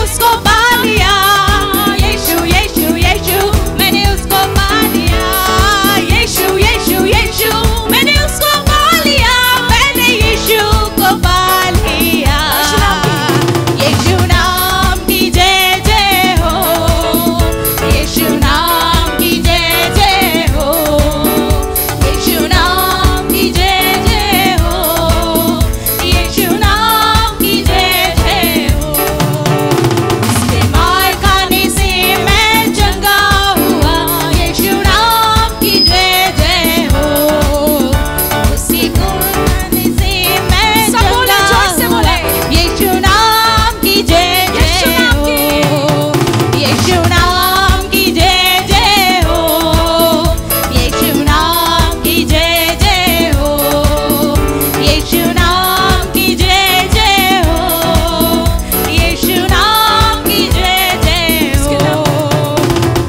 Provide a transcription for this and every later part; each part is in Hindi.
उसको पा लिया, यीशु यीशु यीशु मैंने उसको पा लिया, यीशु यीशु यीशु मैंने उसको पा लिया, मैंने यीशु को पा लिया। यीशु नाम की जय जय हो, यीशु नाम की जय जय हो, यीशु नाम की जय जय हो, यीशु नाम की जय जय हो। उसके मार खाने से मैं चंगा हुआ, यीशु नाम की जय जय हो। उसी खाने से मैं चंगा हुआ, यीशु नाम की जय जय हो, यीशु नाम की जय जय हो, यीशु नाम की जय जय हो, यीशु नाम की जय जय हो, यीशु नाम की जय जय हो।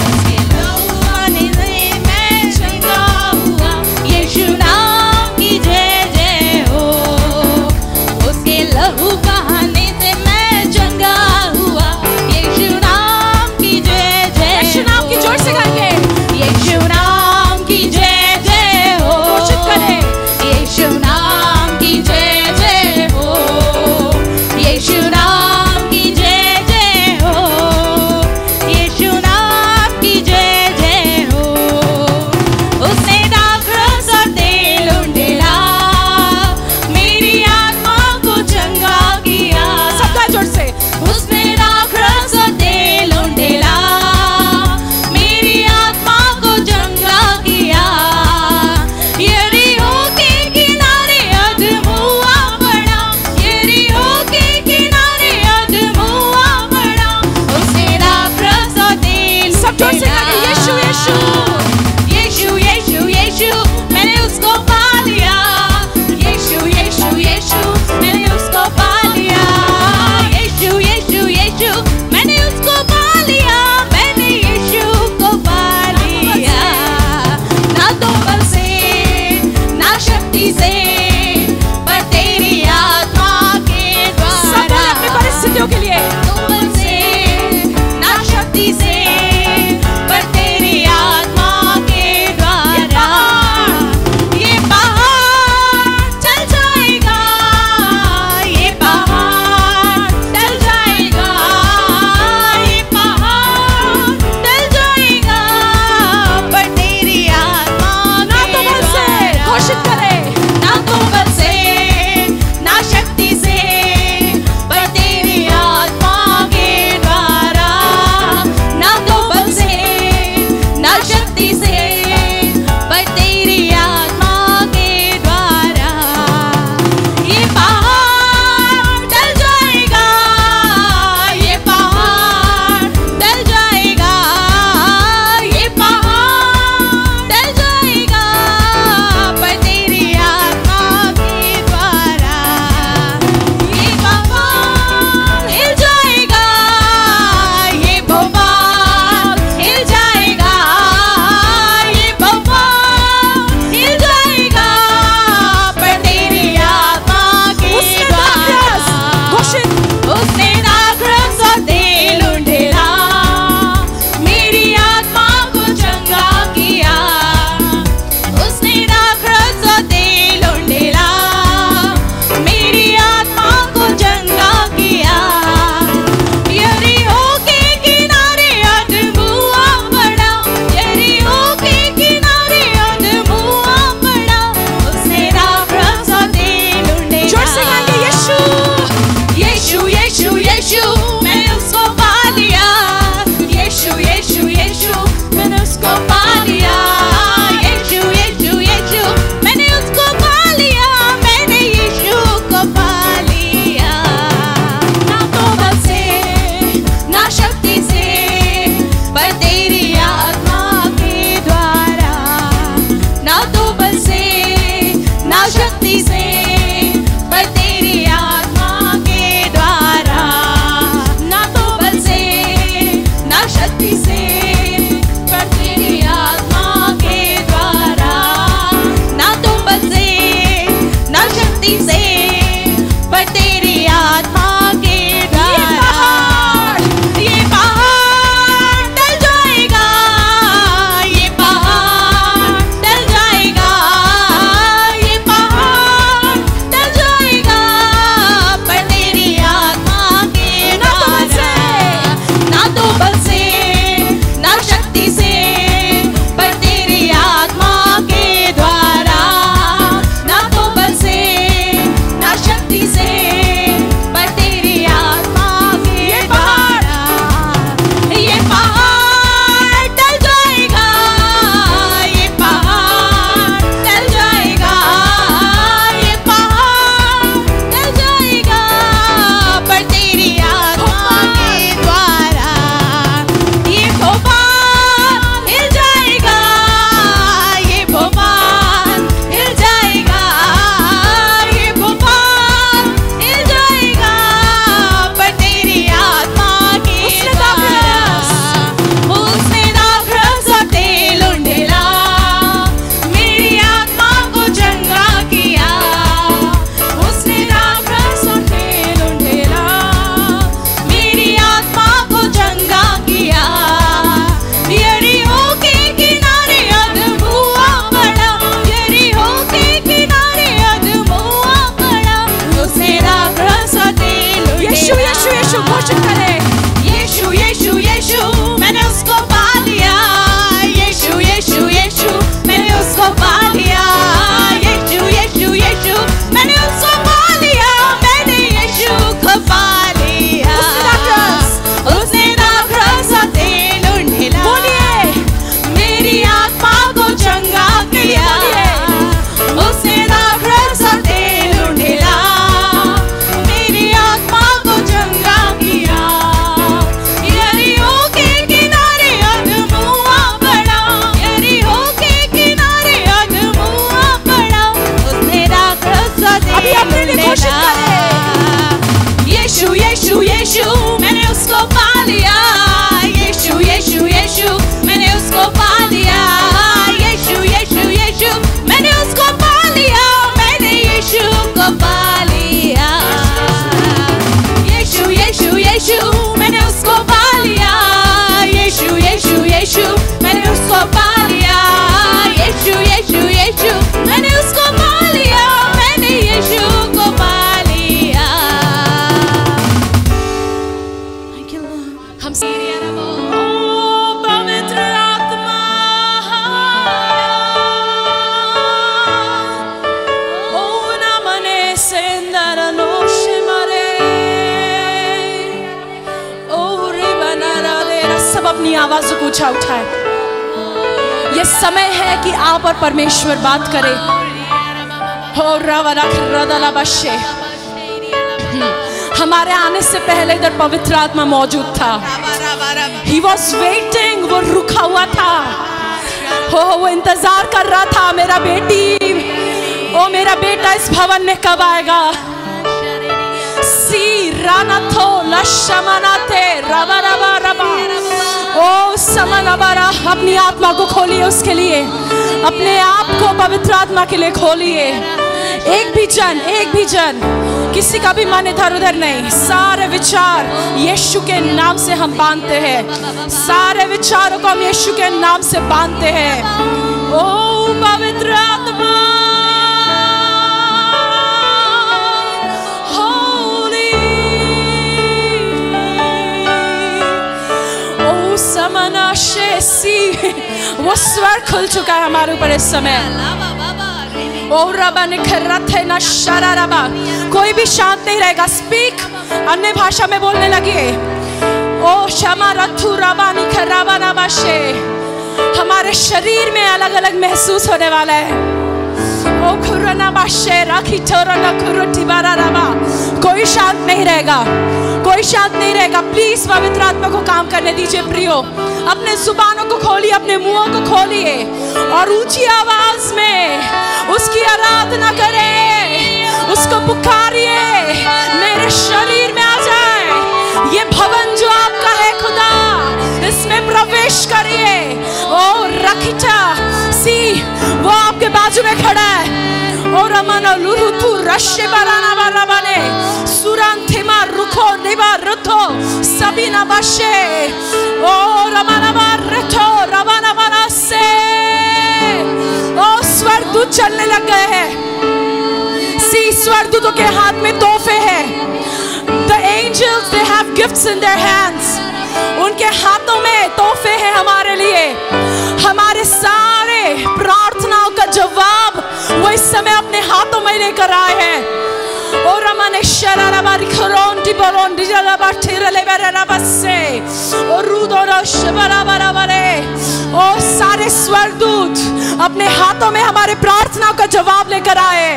उसके लहू आने से मैं चंगा हुआ, यीशु नाम की जय जय हो। उसके लहू बहाने से मैं चंगा हुआ, यीशु नाम की जय जय हो। यीशु नाम की जोर से गाएंगे, यीशु नाम की जय जय हो, घोषित करें, यीशु नाम की जय जय हो, यीशु नाम की जय जय हो, यीशु नाम की जय जय हो। उसने दाखरस और तेल उंडेला, मेरी आत्मा को चंगा किया। सब अपनी आवाज़ों को ऊंचा उठाए। ये समय है कि आप और परमेश्वर बात करें। हो रवरखरदलबशे। हमारे आने से पहले इधर पवित्र आत्मा मौजूद था। He was waiting, वो रुका हुआ था। वो इंतजार कर रहा था, मेरा बेटी, ओ मेरा बेटा इस भवन में कब आएगा। सी रानाथो लशमनाते रबा रबा रबा। ओ समनबरा, अपनी आत्मा को खोलिए उसके लिए, अपने आप को पवित्र आत्मा के लिए खोलिए। एक भी जन किसी का भी मन इधर उधर नहीं। सारे विचार यीशु के नाम से हम बांधते हैं। सारे विचारों को हम यीशु के नाम से बांधते हैं। ओ पवित्र आत्मा, होली, ओ समनाशेसी, वो स्वर खुल चुका है हमारे ऊपर इस समय। ओ रबा निखरते न शरारबा, कोई भी शांत नहीं रहेगा। स्पीक, अन्य भाषा में बोलने लगे। ओ शमा रथु रबा निखरबा नबाशे, हमारे शरीर में अलग अलग महसूस होने वाला है। ओ खुरना बाशे राखी चोरना खुरुटी बारा रबा, कोई शांत नहीं रहेगा, कोई शांत नहीं रहेगा। प्लीज पवित्र आत्मा को काम करने दीजिए प्रियो। अपने जुबानों को खोलिए, अपने मुंहों को खोलिए और ऊंची आवाज में उसकी आराधना करें, उसको पुकारिए। मेरे शरीर में आ जाए, ये भवन जो आपका है खुदा, इसमें प्रवेश करिए। ओ रखिटा सी, वो आपके बाजू में खड़ा है। ओ रमना लुरुतु रश्य बराना बराबने सुरंथिमा रुखो निबा रुथो सभी न बशे। ओ रमना बारथो रवाना बरासे। ओ स्वर्गदूत चलने लग गए हैं। सी, स्वर्गदूतों के हाथ में तोहफे हैं। The angels, they have gifts in their hands. उनके हाथों में तोहफे हैं हमारे लिए। हमारे सारे प्रार्थनाओं का जवाब वो इस समय अपने हाथों में लेकर आए हैं। ओ रमने शरारबारी खरोंडी बरोंडी जलाबाठी रलेबरबसे ओ रुदोरो शबराबराबरे। ओ सारे स्वर्गदूत अपने हाथों में हमारे प्रार्थनाओं का जवाब लेकर आए।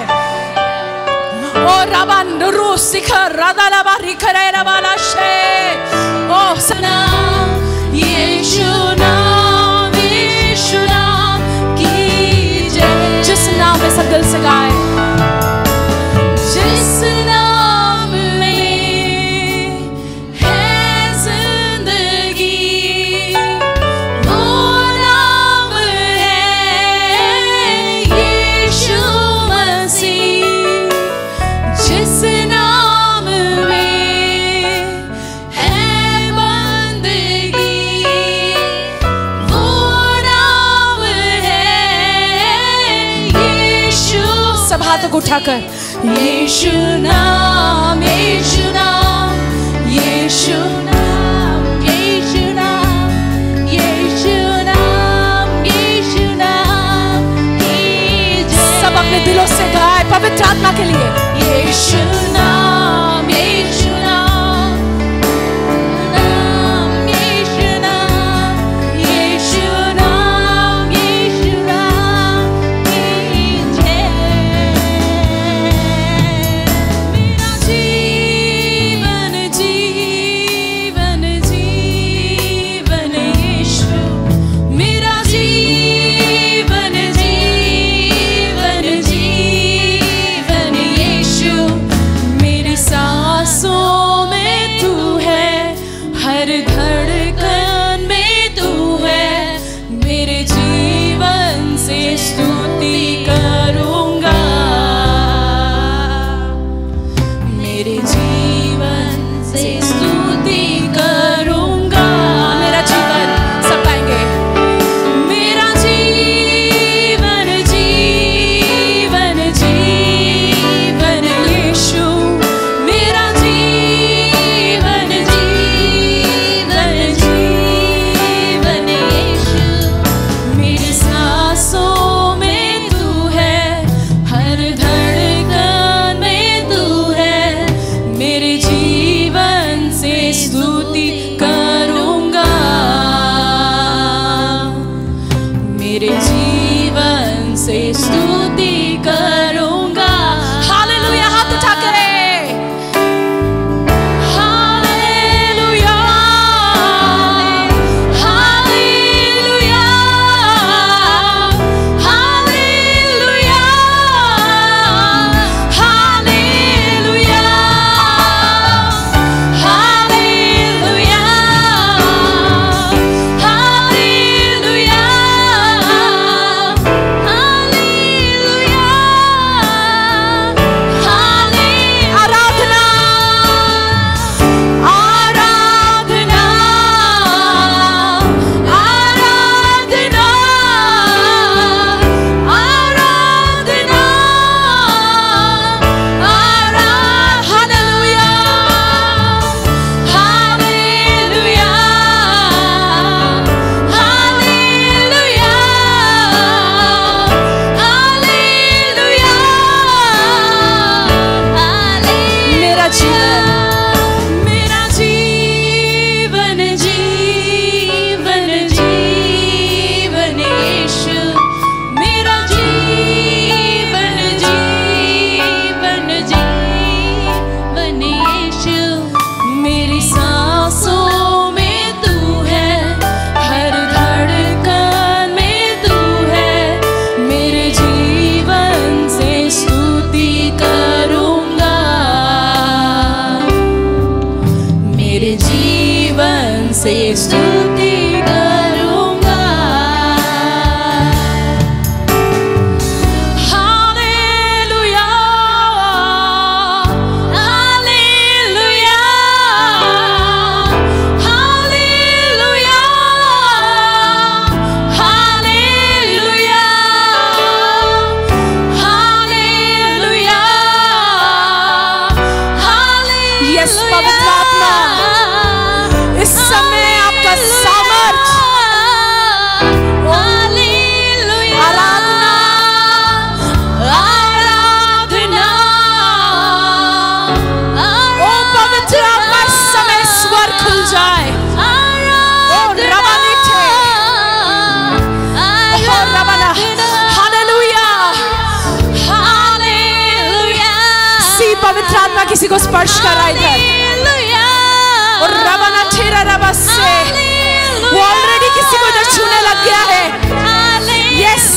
ओ रबन नुरु शिखर रदलबा रिखरे रबाला शे। ओ सना यीशु नाम की जय। जिस नाम में सब दिल से गाए, जिस नाम में है जिंदगी, वो नाम है यीशु मसीह। जिस नाम में है बंदगी, वो नाम है यीशु। सब हाथों को उठाकर यीशु नाम, यीशु नाम, यीशु नाम, यीशु नाम, यीशु नाम, यीशु नाम की जय। सब अपने दिलों से गाए पवित्र आत्मा के लिए। यीशु नाम, यीशु नाम, नाम यीशु नाम, यीशु नाम, यीशु नाम की जय। मेरा जीवन जीवन जीवन यीशु, मेरा जीवन जीवन जीवन यीशु। मेरी सांसों में तू है, हर धड़कन में तू है। मेरे जीवन से स्तुति करूंगा, मेरे जीवन से स्तुति करूंगा। मेरा जीवन, सब गाएंगे। मेरा जीवन जीवन जीवन यीशु, मेरा जीवन जीवन जीवन यीशु। मेरी सांसों में तू है, हर धड़कन में तू है। से स्तुति करूंगा। Hallelujah hallelujah hallelujah hallelujah hallelujah hallelujah. Yes पवित्र आत्मा, इस समय आपका सामर्थ, आराधना आराधना, ओ पवित्र आत्मा इस समय स्वर खुल जाए। ओ रवानी थे, ओ रवाना, हालेलुया हालेलुया। सी पवित्र आत्मा किसी को स्पर्श कर रहा है इधर, और रवाना ठेरा रवा से वो ऑलरेडी किसी को इधर छूने लग गया है। यस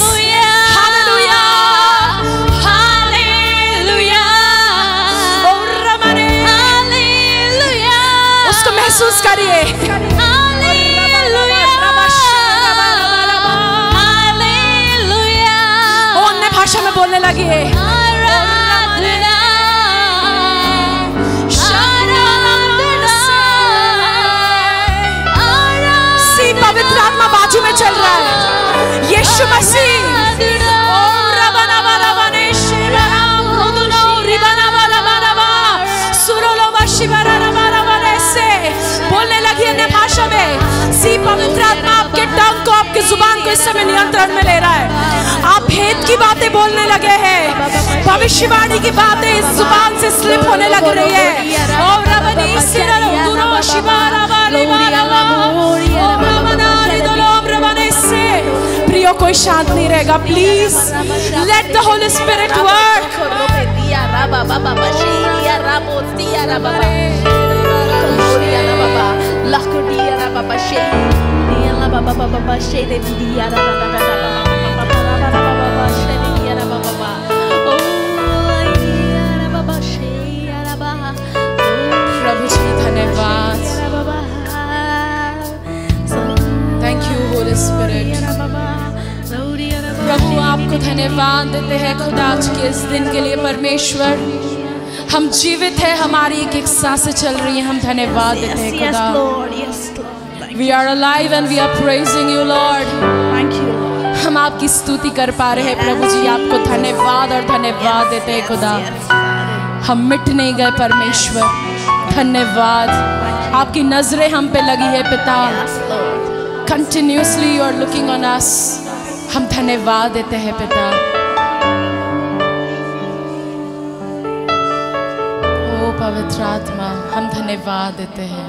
हालेलुया हालेलुया, और रवाने हालेलुया, उसको महसूस करिए। वो अन्य भाषा में बोलने लगी है। पवित्र आत्मा बाजू में चल रहा है। यीशु मसीह बोलने लगी अन्य भाषा में। सी पवित्र आत्मा आपके टंग को, आपके जुबान को इस समय नियंत्रण में ले रहा है। आप भेद की बातें बोलने लगे हैं, भविष्यवाणी की बातें इस जुबान से स्लिप होने लग रही है। प्रियो कोई शांत नहीं रहेगा, please let the Holy Spirit work. प्रभु जी धन्यवाद, थैंक यू होली स्पिरिट। प्रभु आपको धन्यवाद देते हैं खुदा आज के इस दिन के लिए। परमेश्वर हम जीवित है, हमारी एक एक सांसें चल रही है, हम धन्यवाद देते हैं खुदा। We are alive and we are praising you Lord। हम आपकी स्तुति कर पा रहे हैं प्रभु जी, आपको धन्यवाद और धन्यवाद देते हैं खुदा। हम मिट नहीं गए परमेश्वर, धन्यवाद। आपकी नजरें हम पे लगी है पिता, continuously you are looking on us. हम धन्यवाद देते हैं पिता। ओ पवित्र आत्मा हम धन्यवाद देते हैं।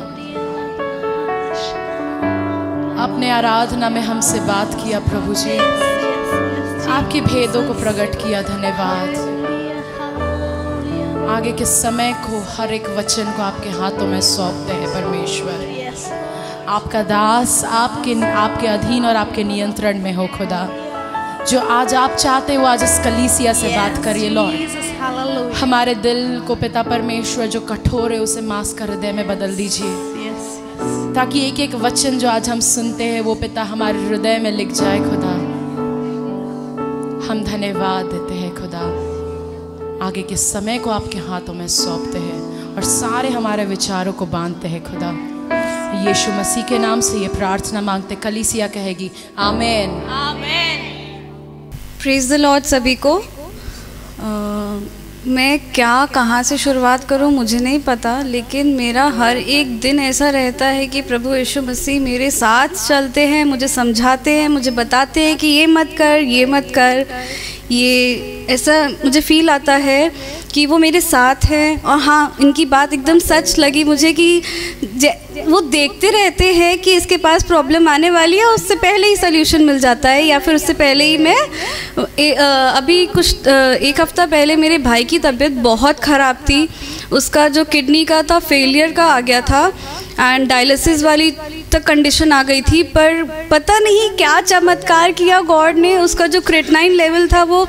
अपने आराधना में हमसे बात किया प्रभु जी, आपके भेदों को प्रकट किया, धन्यवाद। आगे के समय को, हर एक वचन को आपके हाथों में सौंपते हैं परमेश्वर। आपका दास आपके अधीन और आपके नियंत्रण में हो खुदा। जो आज आप चाहते हो आज इस कलीसिया से बात करिए लॉर्ड। हमारे दिल को पिता परमेश्वर जो कठोर है उसे मांस का हृदय में बदल दीजिए, ताकि एक एक वचन जो आज हम सुनते हैं वो पिता हमारे हृदय में लिख जाए खुदा। हम धन्यवाद देते हैं खुदा। आगे के समय को आपके हाथों में सौंपते हैं और सारे हमारे विचारों को बांधते हैं खुदा। यीशु मसीह के नाम से ये प्रार्थना मांगते, कलीसिया कहेगी आमेन आमेन। प्रेज द लॉर्ड सभी को। मैं क्या कहाँ से शुरुआत करूँ मुझे नहीं पता, लेकिन मेरा हर एक दिन ऐसा रहता है कि प्रभु यीशु मसीह मेरे साथ चलते हैं, मुझे समझाते हैं, मुझे बताते हैं कि ये मत कर, ये मत कर। ये ऐसा मुझे फ़ील आता है कि वो मेरे साथ हैं। और हाँ, इनकी बात एकदम सच लगी मुझे कि वो देखते रहते हैं कि इसके पास प्रॉब्लम आने वाली है, उससे पहले ही सल्यूशन मिल जाता है, या फिर उससे पहले ही मैं अभी कुछ एक हफ़्ता पहले मेरे भाई की तबीयत बहुत ख़राब थी। उसका जो किडनी का था फेलियर का आ गया था एंड डायलिसिस वाली तक कंडीशन आ गई थी। पर पता नहीं क्या चमत्कार किया गॉड ने, उसका जो क्रिएटिनिन लेवल था वो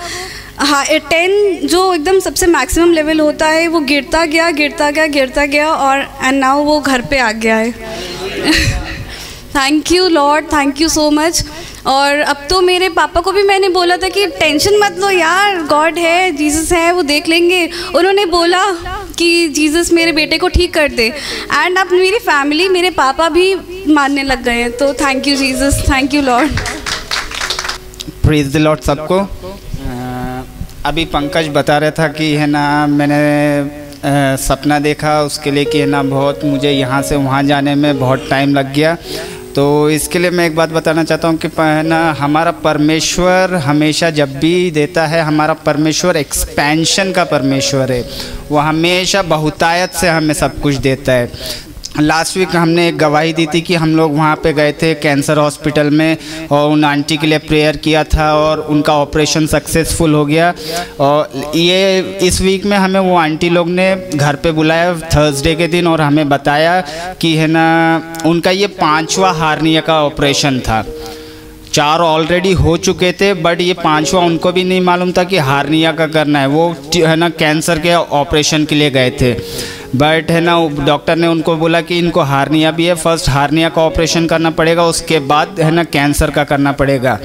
10 जो एकदम सबसे मैक्सिमम लेवल होता है वो गिरता गया और एंड नाउ वो घर पे आ गया है। Thank you Lord, thank you so much. और अब तो मेरे पापा को भी मैंने बोला था कि टेंशन मत लो यार, गॉड है, जीसस है, वो देख लेंगे। उन्होंने बोला कि जीसस मेरे बेटे को ठीक कर दे, एंड अब मेरी फैमिली, मेरे पापा भी मानने लग गए हैं। तो thank you Jesus, thank you Lord. Praise the Lord सबको। अभी पंकज बता रहा था कि है ना मैंने सपना देखा, उसके लिए कि है ना बहुत मुझे यहाँ से वहाँ जाने में बहुत टाइम लग गया। तो इसके लिए मैं एक बात बताना चाहता हूँ कि है ना हमारा परमेश्वर हमेशा जब भी देता है, हमारा परमेश्वर एक्सपेंशन का परमेश्वर है। वो हमेशा बहुतायत से हमें सब कुछ देता है। लास्ट वीक हमने एक गवाही दी थी कि हम लोग वहाँ पे गए थे कैंसर हॉस्पिटल में और उन आंटी के लिए प्रेयर किया था और उनका ऑपरेशन सक्सेसफुल हो गया। और ये इस वीक में हमें वो आंटी लोग ने घर पे बुलाया थर्सडे के दिन और हमें बताया कि है ना उनका ये 5वां हार्निया का ऑपरेशन था। 4 ऑलरेडी हो चुके थे, बट ये 5वां उनको भी नहीं मालूम था कि हार्निया का करना है। वो है ना कैंसर के ऑपरेशन के लिए गए थे, बट है ना डॉक्टर ने उनको बोला कि इनको हार्निया भी है, फर्स्ट हार्निया का ऑपरेशन करना पड़ेगा, उसके बाद है ना कैंसर का करना पड़ेगा।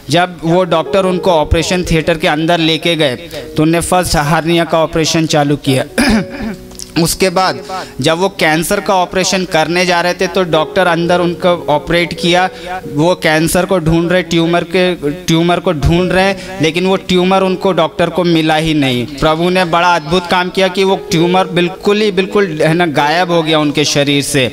जब वो डॉक्टर उनको ऑपरेशन थिएटर के अंदर लेके गए तो उन्हें फर्स्ट हार्निया का ऑपरेशन चालू किया। उसके बाद जब वो कैंसर का ऑपरेशन करने जा रहे थे तो डॉक्टर अंदर उनको ऑपरेट किया। वो कैंसर को ढूंढ रहे, ट्यूमर को ढूंढ रहे हैं, लेकिन वो ट्यूमर उनको डॉक्टर को मिला ही नहीं। प्रभु ने बड़ा अद्भुत काम किया कि वो ट्यूमर बिल्कुल है ना गायब हो गया उनके शरीर से।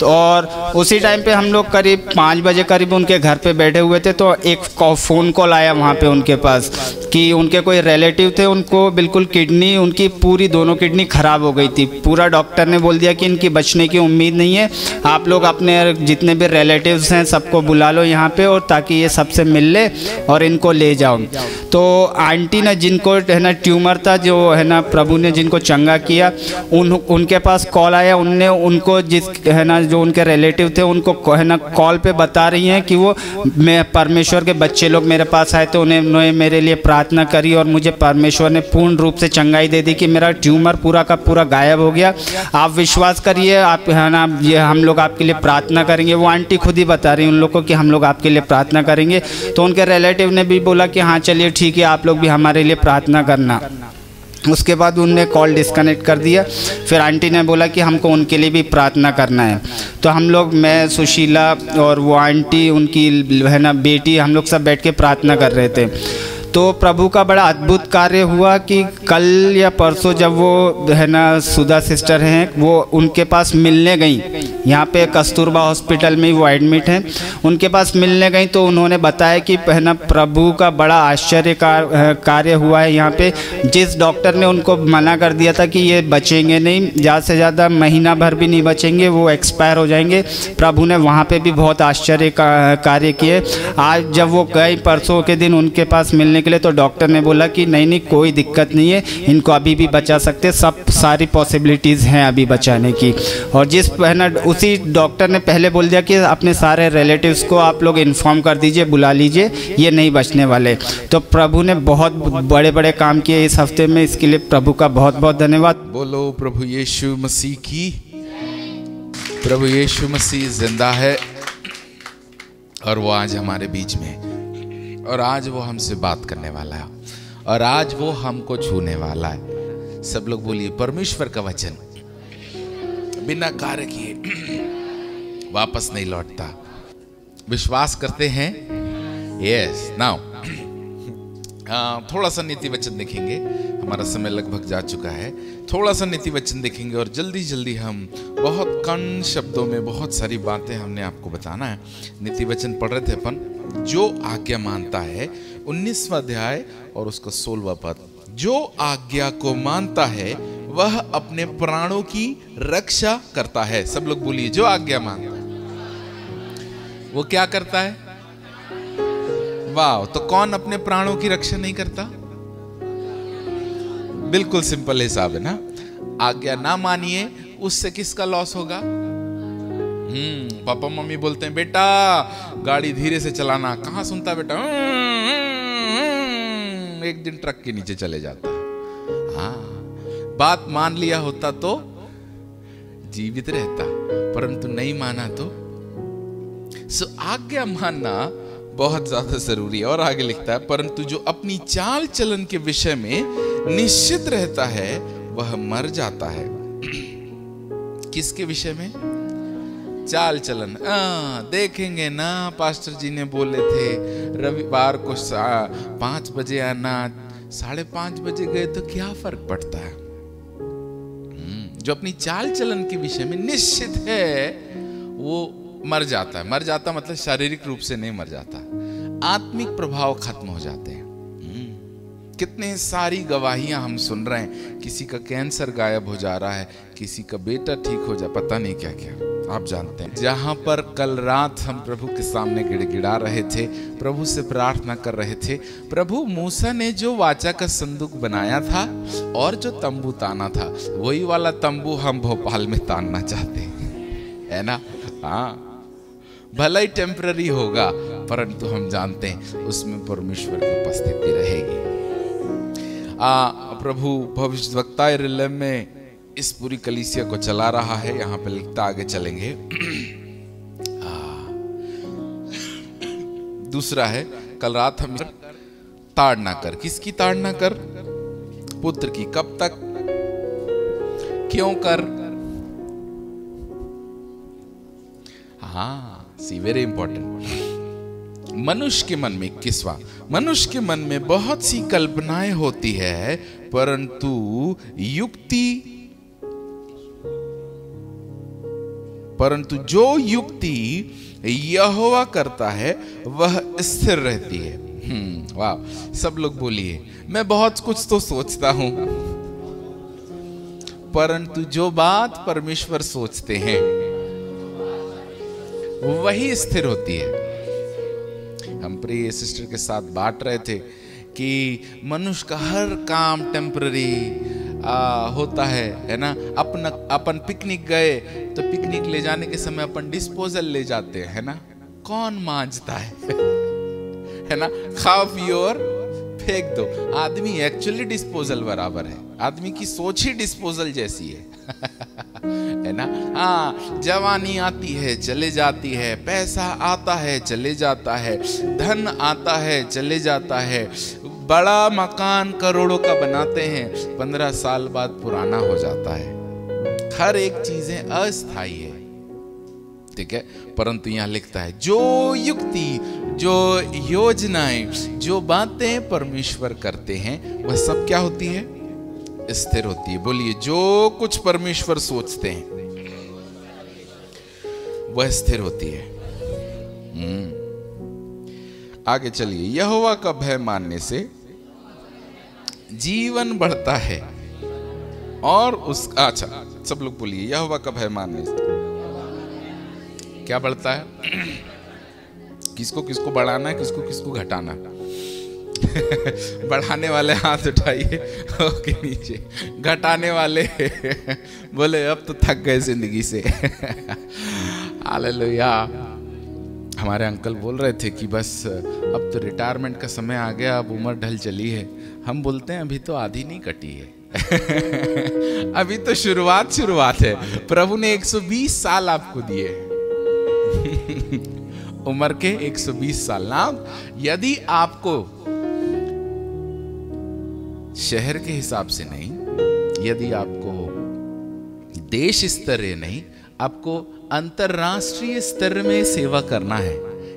तो और उसी टाइम पे हम लोग करीब 5 बजे करीब उनके घर पे बैठे हुए थे तो एक फ़ोन कॉल आया वहाँ पे उनके पास कि उनके कोई रिलेटिव थे, उनको बिल्कुल किडनी, उनकी पूरी दोनों किडनी ख़राब हो गई थी। पूरा डॉक्टर ने बोल दिया कि इनकी बचने की उम्मीद नहीं है, आप लोग अपने जितने भी रिलेटिव्स हैं सबको बुला लो यहाँ पे और ताकि ये सबसे मिल ले और इनको ले जाओ। तो आंटी ने जिनको है ना ट्यूमर था, जो है ना प्रभु ने जिनको चंगा किया, उनके पास कॉल आया। उनने उनको जिस है ना जो उनके रिलेटिव थे उनको है ना कॉल पे बता रही हैं कि वो मैं परमेश्वर के बच्चे लोग मेरे पास आए थे, उन्होंने मेरे लिए प्रार्थना करी और मुझे परमेश्वर ने पूर्ण रूप से चंगाई दे दी कि मेरा ट्यूमर पूरा का पूरा गायब हो गया। आप विश्वास करिए, आप है ना ये हम लोग आपके लिए प्रार्थना करेंगे। वो आंटी खुद ही बता रही उन लोग को कि हम लोग आपके लिए प्रार्थना करेंगे। तो उनके रिलेटिव ने भी बोला कि हाँ चलिए ठीक है, आप लोग भी हमारे लिए प्रार्थना करना। उसके बाद उनने कॉल डिस्कनेक्ट कर दिया। फिर आंटी ने बोला कि हमको उनके लिए भी प्रार्थना करना है। तो हम लोग, मैं, सुशीला और वो आंटी, उनकी है ना बेटी, हम लोग सब बैठ के प्रार्थना कर रहे थे। तो प्रभु का बड़ा अद्भुत कार्य हुआ कि कल या परसों जब वो है ना सुधा सिस्टर हैं, वो उनके पास मिलने गई। यहाँ पे कस्तूरबा हॉस्पिटल में वो एडमिट हैं, उनके पास मिलने गई तो उन्होंने बताया कि है ना प्रभु का बड़ा आश्चर्य कार्य हुआ है यहाँ पे। जिस डॉक्टर ने उनको मना कर दिया था कि ये बचेंगे नहीं, ज़्यादा से ज़्यादा महीना भर भी नहीं बचेंगे, वो एक्सपायर हो जाएंगे, प्रभु ने वहाँ पे भी बहुत आश्चर्य कार्य किए। आज जब वो गए परसों के दिन उनके पास मिलने के लिए तो डॉक्टर ने बोला कि नहीं कोई दिक्कत नहीं है, इनको अभी भी बचा सकते, सब सारी पॉसिबिलिटीज़ हैं अभी बचाने की। और जिस है ना उसी डॉक्टर ने पहले बोल दिया कि अपने सारे रिलेटिव्स को आप लोग इन्फॉर्म कर दीजिए, बुला लीजिए, ये नहीं बचने वाले। तो प्रभु ने बहुत बड़े बड़े काम किए इस हफ्ते में, इसके लिए प्रभु का बहुत बहुत धन्यवाद। बोलो प्रभु यीशु मसीह की। प्रभु यीशु मसीह जिंदा है और वो आज हमारे बीच में, और आज वो हमसे बात करने वाला है, और आज वो हमको छूने वाला है। सब लोग बोलिए, परमेश्वर का वचन बिना कार्य किए वापस नहीं लौटता। विश्वास करते हैं? यस। नाउ थोड़ा सा नीति वचन देखेंगे, हमारा समय लगभग जा चुका है। थोड़ा सा नीति वचन देखेंगे और जल्दी जल्दी हम बहुत कम शब्दों में बहुत सारी बातें हमने आपको बताना है। नीति वचन पढ़ रहे थे अपन, जो आज्ञा मानता है, 19वां अध्याय और उसका 16वां पद। जो आज्ञा को मानता है वह अपने प्राणों की रक्षा करता है। सब लोग बोलिए, जो आज्ञा मानता है वो क्या करता है? वाह, तो कौन अपने प्राणों की रक्षा नहीं करता? बिल्कुल सिंपल हिसाब है ना। आज्ञा ना मानिए, उससे किसका लॉस होगा? पापा मम्मी बोलते हैं बेटा गाड़ी धीरे से चलाना, कहां सुनता बेटा, एक दिन ट्रक के नीचे चले जाता है। हाँ, बात मान लिया होता तो जीवित रहता, परंतु नहीं माना तो सो आज्ञा मानना बहुत ज्यादा जरूरी है। और आगे लिखता है, परंतु जो अपनी चाल चलन के विषय में निश्चित रहता है वह मर जाता है। किसके विषय में? चाल चलन। देखेंगे ना, पास्टर जी ने बोले थे रविवार को 5 बजे आना, 5:30 बजे गए तो क्या फर्क पड़ता है। जो अपनी चाल चलन के विषय में निश्चित है वो मर जाता है। मर जाता मतलब शारीरिक रूप से नहीं मर जाता, आत्मिक प्रभाव खत्म हो जाते हैं। कितने सारी गवाहियां हम सुन रहे हैं, किसी का कैंसर गायब हो जा रहा है, किसी का बेटा ठीक हो जा, पता नहीं क्या क्या आप जानते हैं। जहां पर कल रात हम प्रभु के सामने गिड़गिड़ा रहे थे, प्रभु से प्रार्थना कर रहे थे, प्रभु मूसा ने जो वाचा का संदूक बनाया था और जो तंबू ताना था, वही वाला तंबू हम भोपाल में तानना चाहते हैं, है ना। हाँ, भला ही टेम्पररी होगा, परंतु हम जानते हैं उसमें परमेश्वर की उपस्थिति रहेगी। प्रभु भविष्यवक्ता यिर्मयाह में इस पूरी कलीसिया को चला रहा है। यहाँ पे लिखता, आगे चलेंगे। दूसरा है, कल रात हम ताड़ना कर। किसकी ताड़ना कर? पुत्र की। कब तक? क्यों कर? हाँ, सी वेरी इंपॉर्टेंट। मनुष्य के मन में, 21वां, मनुष्य के मन में बहुत सी कल्पनाएं होती है, परंतु जो युक्ति यहोवा करता है वह स्थिर रहती है। वाह, सब लोग बोलिए, मैं बहुत कुछ तो सोचता हूं, परंतु जो बात परमेश्वर सोचते हैं वही स्थिर होती है। हम प्रिय सिस्टर के साथ बांट रहे थे कि मनुष्य का हर काम टेम्पररी होता है ना। अपन पिकनिक गए तो पिकनिक ले जाने के समय अपन डिस्पोजल ले जाते हैं, है ना। कौन मांजता है ना। खाओ पियो और फेंक दो। आदमी एक्चुअली डिस्पोजल बराबर है, आदमी की सोच ही डिस्पोजल जैसी है है ना। हाँ, जवानी आती है चले जाती है, पैसा आता है चले जाता है, धन आता है चले जाता है, बड़ा मकान करोड़ों का बनाते हैं, 15 साल बाद पुराना हो जाता है। हर एक चीजें अस्थायी है, ठीक है। परंतु यहाँ लिखता है, जो युक्ति, जो योजनाएं, जो बातें परमेश्वर करते हैं वह सब क्या होती है? स्थिर होती है। बोलिए, जो कुछ परमेश्वर सोचते हैं वह स्थिर होती है। आगे चलिए, यहोवा का भय मानने से जीवन बढ़ता है और उस, अच्छा सब लोग बोलिए, यहोवा का भय मानने से क्या बढ़ता है? किसको किसको बढ़ाना है, किसको किसको घटाना? बढ़ाने वाले हाथ उठाइए ओके नीचे, घटाने वाले बोले अब तो थक गए जिंदगी से। हालेलुया। हमारे अंकल बोल रहे थे कि बस अब तो रिटायरमेंट का समय आ गया, अब उम्र ढल चली है। हम बोलते हैं अभी तो आधी नहीं कटी है अभी तो शुरुआत है। प्रभु ने 120 साल आपको दिए उम्र के 120 साल ना। यदि आपको शहर के हिसाब से नहीं, यदि आपको देश स्तरीय नहीं, आपको अंतरराष्ट्रीय स्तर में सेवा करना है,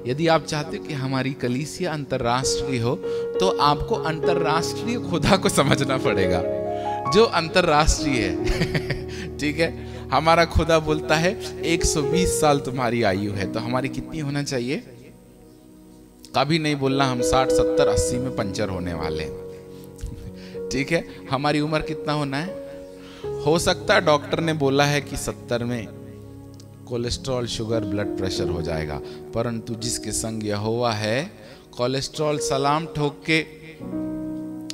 यदि आप चाहते हो कि हमारी कलीसिया अंतरराष्ट्रीय हो, तो आपको अंतरराष्ट्रीय खुदा को समझना पड़ेगा जो अंतरराष्ट्रीय है ठीक है। हमारा खुदा बोलता है 120 साल तुम्हारी आयु है, तो हमारी कितनी होना चाहिए? कभी नहीं बोलना हम 60, 70, 80 में पंचर होने वाले हैं, ठीक है। हमारी उम्र कितना होना है? हो सकता है डॉक्टर ने बोला है कि 70 में कोलेस्ट्रॉल, शुगर, ब्लड प्रेशर हो जाएगा, परंतु जिसके संग यहोवा है, कोलेस्ट्रॉल सलाम ठोक के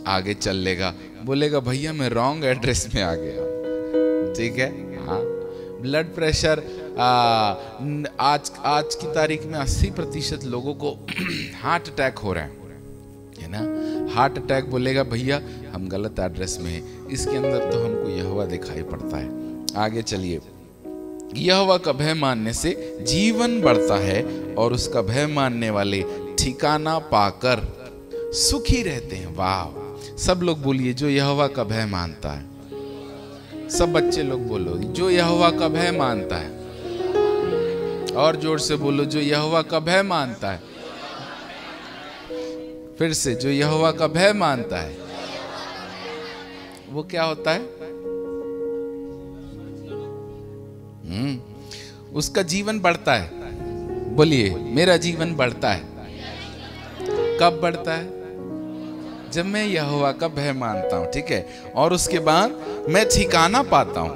आगे चल लेगा, बोलेगा भैया मैं रॉन्ग एड्रेस में आ गया, ठीक है। हाँ, ब्लड प्रेशर आज की तारीख में 80% लोगों को हार्ट अटैक हो रहा है ना। हार्ट अटैक बोलेगा भैया हम गलत एड्रेस में हैं, इसके अंदर तो हमको यहोवा दिखाई पड़ता है। आगे चलिए, यहोवा का भय मानने से जीवन बढ़ता है और उसका भय मानने वाले ठिकाना पाकर सुखी रहते हैं। वाह, सब लोग बोलिए जो यहोवा का भय मानता है। सब बच्चे लोग बोलो जो यहोवा का भय मानता है। और जोर से बोलो जो यहोवा का भय मानता है। फिर से जो यहोवा का भय मानता है वो क्या होता है? उसका जीवन बढ़ता है। बोलिए मेरा जीवन बढ़ता है। कब बढ़ता है? जब मैं यहोवा का भय मानता हूं, ठीक है, और उसके बाद मैं ठिकाना पाता हूं।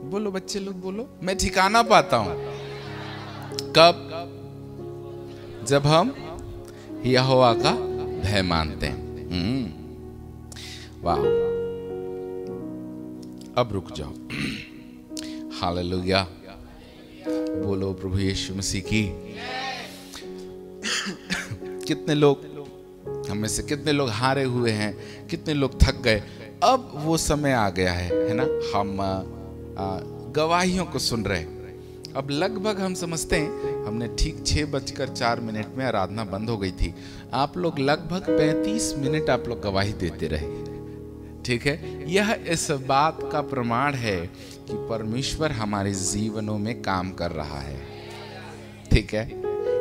बोलो बच्चे लोग बोलो, मैं ठिकाना पाता हूं। कब? जब हम यहोवा का भय मानते हैं। वाह, अब रुक जाओ। हालेलुया, बोलो प्रभु यीशु मसीह की। कितने लोग हम में से कितने लोग हारे हुए हैं, कितने लोग थक गए। अब वो समय आ गया है ना, हम गवाहियों को सुन रहे हैं। अब लगभग हम समझते हैं हमने ठीक 6:04 में आराधना बंद हो गई थी। आप लोग लगभग 35 मिनट आप लोग गवाही देते रहे, ठीक है। यह इस बात का प्रमाण है कि परमेश्वर हमारे जीवनों में काम कर रहा है, ठीक है।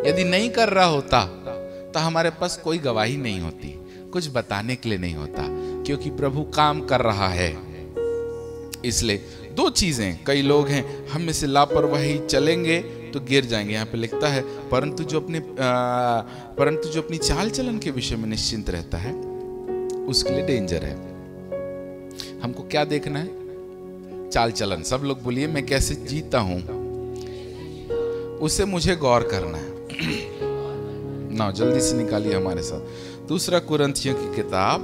यदि नहीं कर रहा होता तो हमारे पास कोई गवाही नहीं होती, कुछ बताने के लिए नहीं होता, क्योंकि प्रभु काम कर रहा है। इसलिए दो चीजें, कई लोग हैं हम में से लापरवाही चलेंगे तो गिर जाएंगे। यहाँ पे लिखता है परंतु जो अपनी चाल चलन के विषय में निश्चिंत रहता है उसके लिए डेंजर है। हमको क्या देखना है? चाल चलन। सब लोग बोलिए मैं कैसे जीता हूं, उसे मुझे गौर करना है ना। जल्दी से निकालिए हमारे साथ 2 कुरिन्थियों की किताब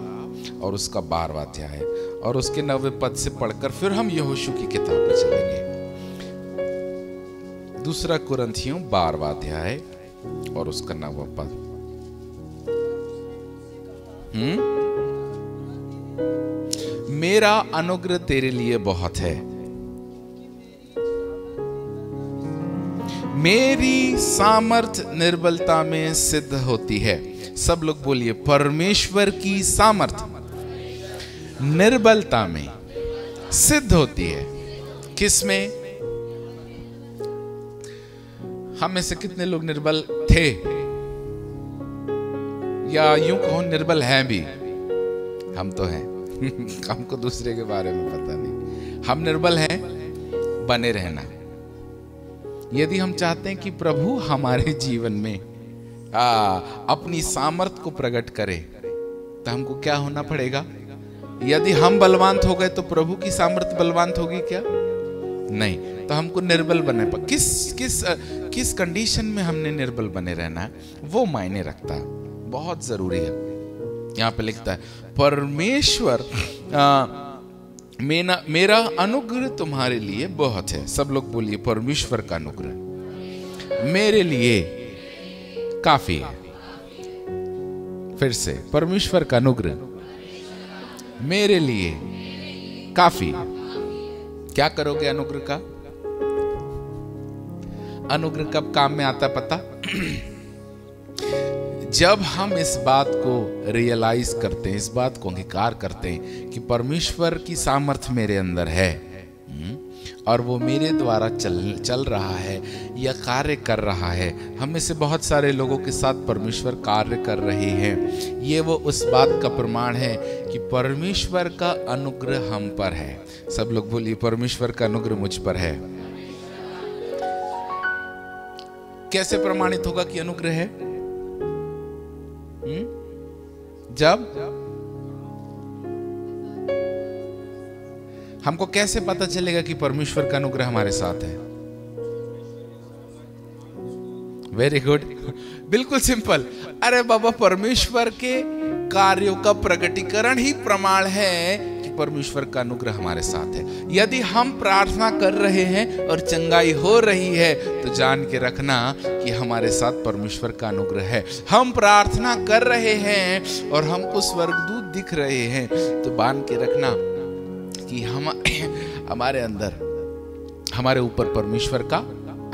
और उसका 12वां अध्याय और उसके 9वें पद से पढ़कर फिर हम यहोशू की किताब में चलेंगे। 2 कुरिन्थियों 12वां अध्याय और उसका 9वां पद। मेरा अनुग्रह तेरे लिए बहुत है, मेरी सामर्थ निर्बलता में सिद्ध होती है। सब लोग बोलिए परमेश्वर की सामर्थ निर्बलता में सिद्ध होती है। किसमें? हम में से कितने लोग निर्बल थे, या यूं कहो निर्बल हैं भी? हम तो हैं। हमको दूसरे के बारे में पता नहीं। हम निर्बल हैं, बने रहना। यदि हम चाहते हैं कि प्रभु हमारे जीवन में अपनी सामर्थ को प्रकट करे तो हमको क्या होना पड़ेगा? यदि हम बलवान हो गए तो प्रभु की सामर्थ बलवान होगी क्या? नहीं। तो हमको निर्बल बने पर किस कंडीशन में हमने निर्बल बने रहना है वो मायने रखता है, बहुत जरूरी है। यहाँ पे लिखता है परमेश्वर मेरा अनुग्रह तुम्हारे लिए बहुत है। सब लोग बोलिए परमेश्वर का अनुग्रह मेरे लिए काफी है। फिर से परमेश्वर का अनुग्रह मेरे लिए काफी। क्या करोगे अनुग्रह का? अनुग्रह कब काम में आता पता? जब हम इस बात को रियलाइज करते हैं, इस बात को अंगीकार करते हैं कि परमेश्वर की सामर्थ मेरे अंदर है और वो मेरे द्वारा चल रहा है या कार्य कर रहा है। हम में से बहुत सारे लोगों के साथ परमेश्वर कार्य कर रहे हैं। ये वो उस बात का प्रमाण है कि परमेश्वर का अनुग्रह हम पर है। सब लोग बोलिए परमेश्वर का अनुग्रह मुझ पर है। कैसे प्रमाणित होगा कि अनुग्रह है? जब हमको कैसे पता चलेगा कि परमेश्वर का अनुग्रह हमारे साथ है? वेरी गुड, बिल्कुल सिंपल। अरे बाबा, परमेश्वर के कार्यों का प्रकटीकरण ही प्रमाण है कि परमेश्वर का अनुग्रह हमारे साथ है। यदि हम प्रार्थना कर रहे हैं और चंगाई हो रही है तो जान के रखना कि हमारे साथ परमेश्वर का अनुग्रह है। हम प्रार्थना कर रहे हैं और हमको स्वर्गदूत दिख रहे हैं तो बांध के रखना कि हमारे अंदर हमारे ऊपर परमेश्वर का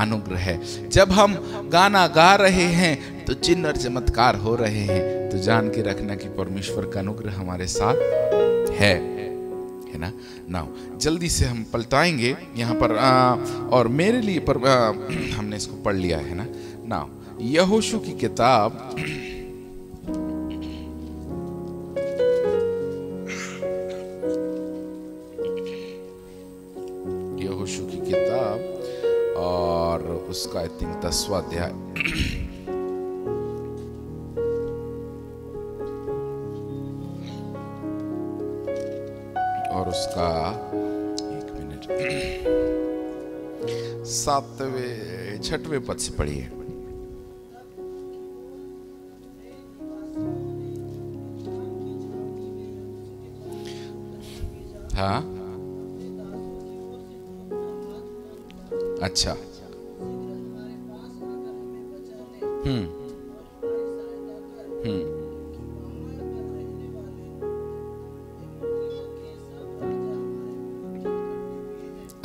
अनुग्रह है। जब हम गाना गा रहे हैं तो चिन्ह और चमत्कार हो रहे हैं, तो जान के रखना कि परमेश्वर का अनुग्रह हमारे साथ है ना। नाउ जल्दी से हम पलटाएंगे यहाँ पर और मेरे लिए हमने इसको पढ़ लिया है ना। नाउ यहोशू की किताब और उसका आई थिंक 10वां अध्याय और उसका 6वें पद से पढ़िए। हाँ अच्छा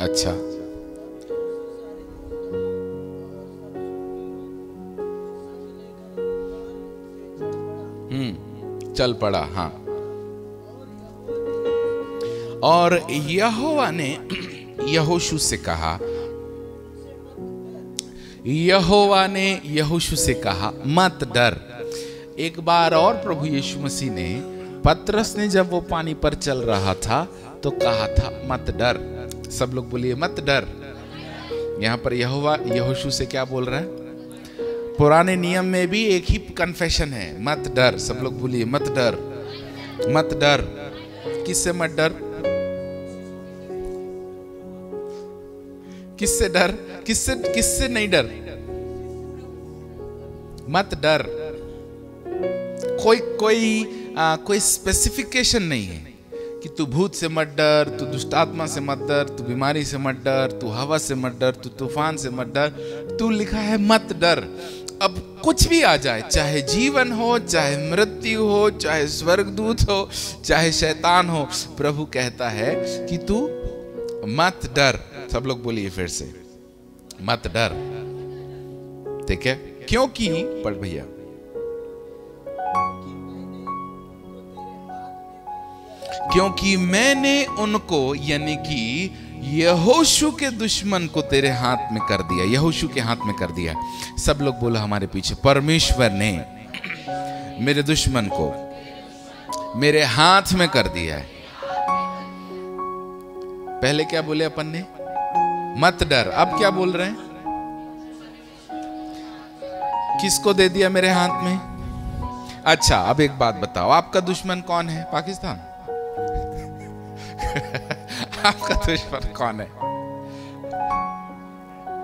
अच्छा चल पड़ा। हाँ और यहोवा ने यहोशू से कहा, यहोवा ने यहोशू से कहा मत डर। एक बार और प्रभु यीशु मसीह ने पतरस ने जब वो पानी पर चल रहा था तो कहा था मत डर। सब लोग बोलिए मत डर। यहाँ पर यहोवा यहोशू से क्या बोल रहा है? पुराने नियम में भी एक ही कन्फेशन है, मत डर। सब लोग बोलिए मत डर, मत डर। किससे मत डर? किससे डर? किससे नहीं डर? मत डर। कोई स्पेसिफिकेशन नहीं है कि तू भूत से मत डर, तू दुष्ट आत्मा से मत डर, तू बीमारी से मत डर, तू हवा से मत डर, तू तूफान से मत डर। तू लिखा है मत डर। अब कुछ भी आ जाए, चाहे जीवन हो, चाहे मृत्यु हो, चाहे स्वर्गदूत हो, चाहे शैतान हो, प्रभु कहता है कि तू मत डर। सब लोग बोलिए फिर से मत डर। ठीक है? क्योंकि पढ़ भैया, क्योंकि मैंने उनको यानी कि यहोशू के दुश्मन को तेरे हाथ में कर दिया, यहोशू के हाथ में कर दिया। सब लोग बोलो हमारे पीछे, परमेश्वर ने मेरे दुश्मन को मेरे हाथ में कर दिया है। पहले क्या बोले अपन ने? मत डर। अब क्या बोल रहे हैं? किसको दे दिया मेरे हाथ में? अच्छा, अब एक बात बताओ, आपका दुश्मन कौन है? पाकिस्तान? आपका दुश्मन कौन है?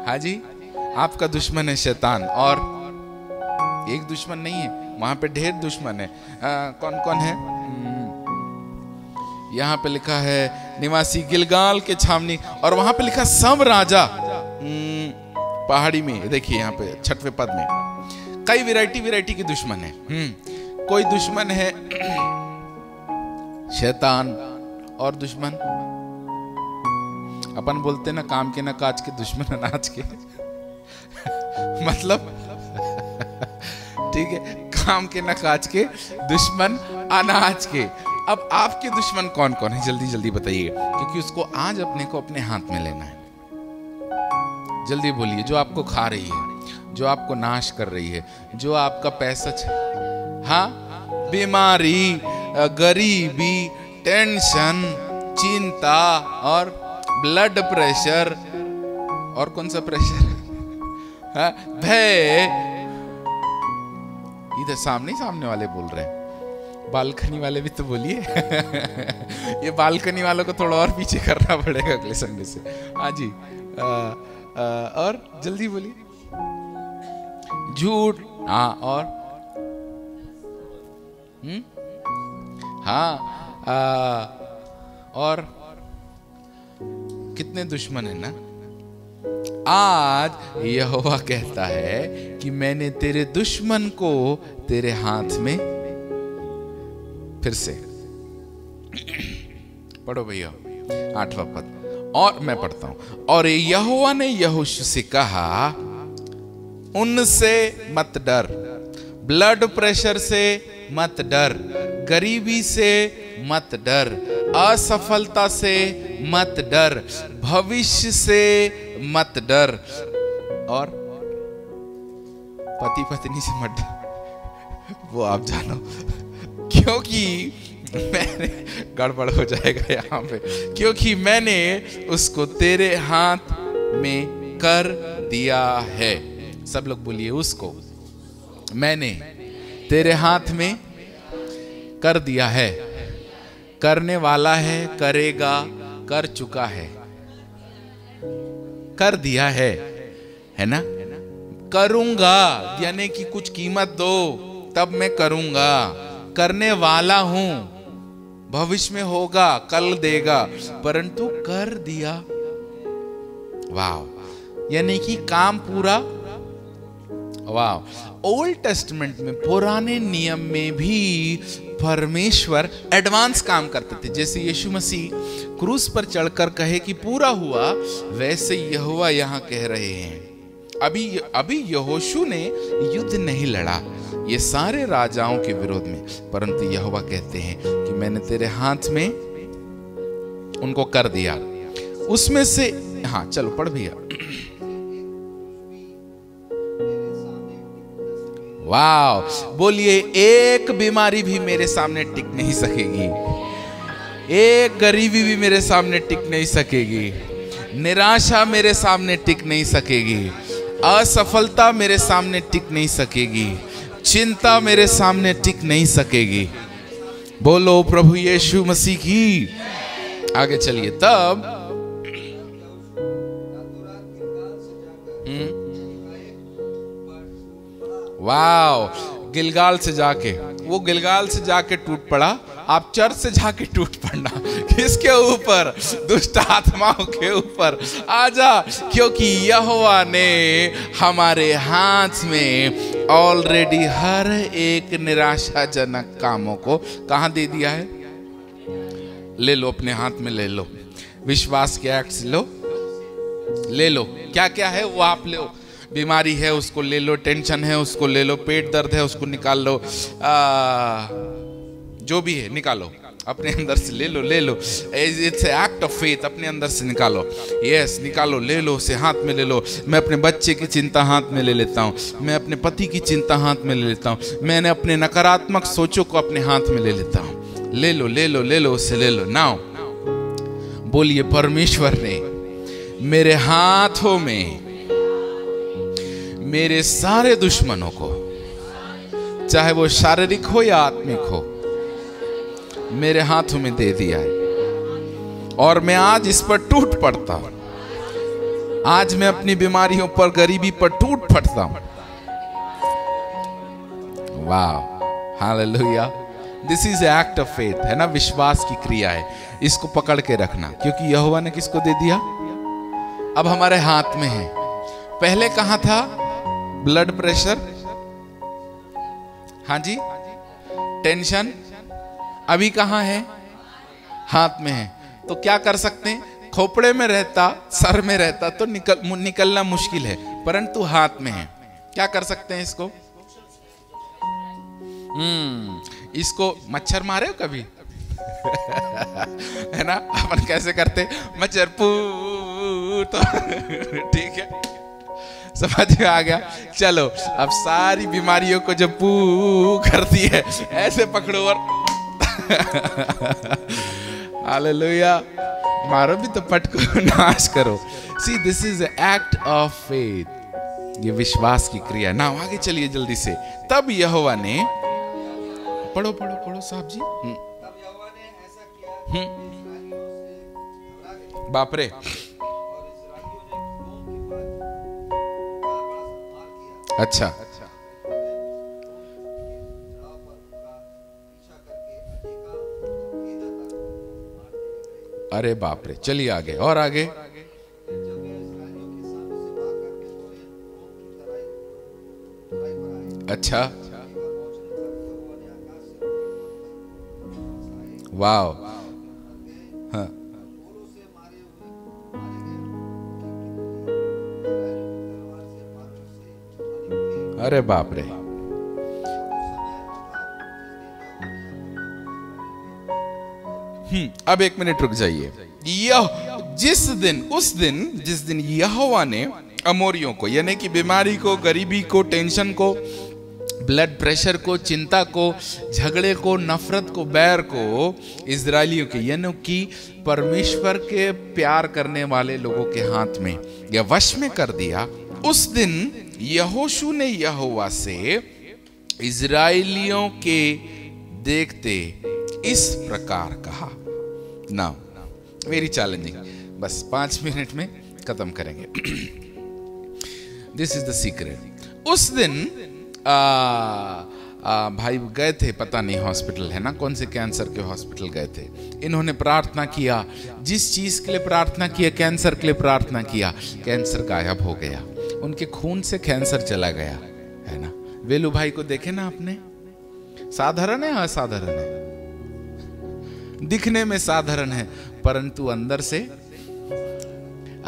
हाँ जी, आपका दुश्मन है शैतान। और एक दुश्मन नहीं है, वहां पे ढेर दुश्मन है। कौन कौन है? यहाँ पे लिखा है निवासी गिलगाल के छावनी, और वहां पे लिखा सब राजा पहाड़ी में। देखिए यहाँ पे 6वें पद में कई वैरायटी के दुश्मन है। कोई दुश्मन है शैतान, और दुश्मन अपन बोलते ना काम के ना काज के, दुश्मन अनाज के। मतलब ठीक है, काम के ना काज के, दुश्मन अनाज के। अब आपके दुश्मन कौन कौन है? जल्दी जल्दी बताइए, क्योंकि उसको आज अपने को अपने हाथ में लेना है। जल्दी बोलिए। जो आपको खा रही है, जो आपको नाश कर रही है, जो आपका पैसा हाँ, बीमारी, गरीबी, टेंशन, चिंता और ब्लड प्रेशर, और कौन सा प्रेशर? भय। इधर सामने वाले बोल रहे हैं, बालकनी वाले भी तो बोलिए। ये बालकनी वालों को थोड़ा और पीछे करना पड़ेगा अगले संडे से। हाँ जी, और जल्दी बोलिए। झूठ, हाँ, और हाँ, और कितने दुश्मन है ना। आज यहोवा कहता है कि मैंने तेरे दुश्मन को तेरे हाथ में, फिर से पढ़ो भैया 8वां पद, और मैं पढ़ता हूं, और यहोवा ने यहोशू से कहा, उनसे मत डर, ब्लड प्रेशर से मत डर, गरीबी से मत डर, असफलता से मत डर, भविष्य से मत डर, और पति पत्नी से मत डर, वो आप जानो, क्योंकि मैंने, गड़बड़ हो जाएगा यहाँ पे, क्योंकि मैंने उसको तेरे हाथ में कर दिया है। सब लोग बोलिए, उसको मैंने तेरे हाथ में कर दिया है। करने वाला है, करेगा, कर चुका है, कर दिया है ना। करूंगा यानी कि कुछ कीमत दो तब मैं करूंगा, करने वाला हूं, भविष्य में होगा, कल देगा, परंतु कर दिया। वाह, यानी कि काम पूरा। वाह, ओल्ड टेस्टमेंट में, पुराने नियम में भी परमेश्वर एडवांस काम करते थे। जैसे यीशु मसीह क्रूस पर चढ़कर कहे कि पूरा हुआ, वैसे यहोवा यहां कह रहे हैं। अभी यहोशू ने युद्ध नहीं लड़ा ये सारे राजाओं के विरोध में, परंतु यहोवा कहते हैं कि मैंने तेरे हाथ में उनको कर दिया। उसमें से, हाँ चलो पढ़ भैया। वाह, बोलिए, एक बीमारी भी मेरे सामने टिक नहीं सकेगी, एक गरीबी भी मेरे सामने टिक नहीं सकेगी, निराशा मेरे सामने टिक नहीं सकेगी, असफलता मेरे सामने टिक नहीं सकेगी, चिंता मेरे सामने टिक नहीं सकेगी। बोलो प्रभु यीशु मसीह की। आगे चलिए, तब वाह, गिलगाल से जाके, वो गिलगाल से जाके टूट पड़ा, आप चर्च से जाके टूट पड़ना। किसके ऊपर? दुष्ट आत्माओं के ऊपर। आजा, क्योंकि यहोवा ने हमारे हाथ में ऑलरेडी हर एक निराशाजनक कामों को कहां दे दिया है। ले लो, अपने हाथ में ले लो, विश्वास के एक्ट लो, ले लो। क्या क्या है वो आप लो। बीमारी है उसको ले लो, टेंशन है उसको ले लो, पेट दर्द है उसको निकाल लो, जो भी है निकालो, अपने अंदर से ले लो, ले लो। इट्स एक्ट ऑफ फेथ, अपने अंदर से निकालो। यस, निकालो, ले लो, उसे हाथ में ले लो। मैं अपने बच्चे की चिंता हाथ में ले लेता हूँ, मैं अपने पति की चिंता हाथ में ले लेता हूँ, मैंने अपने नकारात्मक सोचों को अपने हाथ में ले लेता हूँ। ले लो, ले लो, ले लो, उसे ले लो। नाउ बोलिए, परमेश्वर ने मेरे हाथों में मेरे सारे दुश्मनों को, चाहे वो शारीरिक हो या आत्मिक हो, मेरे हाथों में दे दिया है, और मैं आज इस पर टूट पड़ता हूं। आज मैं अपनी बीमारियों पर, गरीबी पर टूट पड़ता हूं। वाह, hallelujah. This is act of faith, है ना, विश्वास की क्रिया है। इसको पकड़ के रखना, क्योंकि यहोवा ने किसको दे दिया? अब हमारे हाथ में है। पहले कहां था? ब्लड प्रेशर, हाँ जी, टेंशन, अभी कहां है? हाथ में है। तो क्या कर सकते हैं? खोपड़े में रहता, सर में रहता तो निकलना मुश्किल है, परंतु हाथ में है। क्या कर सकते हैं इसको? इसको मच्छर मारे हो कभी? है ना, अपन कैसे करते? मच्छर पू, तो ठीक है, समझ में आ गया। चलो, अब सारी बीमारियों को जब पू करती है, ऐसे पकड़ो और हालेलुया, मारो भी तो पटको नाश करो। See, this is act of faith, ये विश्वास की क्रिया। ना आगे चलिए जल्दी से। तब यहोवा ने, पढ़ो पढ़ो पढ़ो साहब जी। बाप रे, अच्छा, अरे बाप रे, चलिए आगे और आगे। अच्छा, वाह, हाँ, अरे बाप रे, अब 1 मिनट रुक जाइए। जिस दिन यहोवा ने अमोरियों को, यानी कि बीमारी को, गरीबी को, टेंशन को, ब्लड प्रेशर को, चिंता को, झगड़े को, नफरत को, बैर को इजरायलियों के, यानी कि परमेश्वर के प्यार करने वाले लोगों के हाथ में या वश में कर दिया, उस दिन यहोशू ने यहोवा से इजरायलियों के देखते इस प्रकार कहा। नाउ वेरी चैलेंजिंग, बस 5 मिनट में खत्म करेंगे। This is the secret. उस दिन भाई गए थे, पता नहीं हॉस्पिटल है ना, कौन से कैंसर के हॉस्पिटल गए थे। इन्होंने प्रार्थना किया, जिस चीज के लिए प्रार्थना किया, कैंसर के लिए प्रार्थना किया, कैंसर गायब हो गया, उनके खून से कैंसर चला गया, है ना। वेलू भाई को देखे ना आपने, साधारण है, असाधारण है, दिखने में साधारण है परंतु अंदर से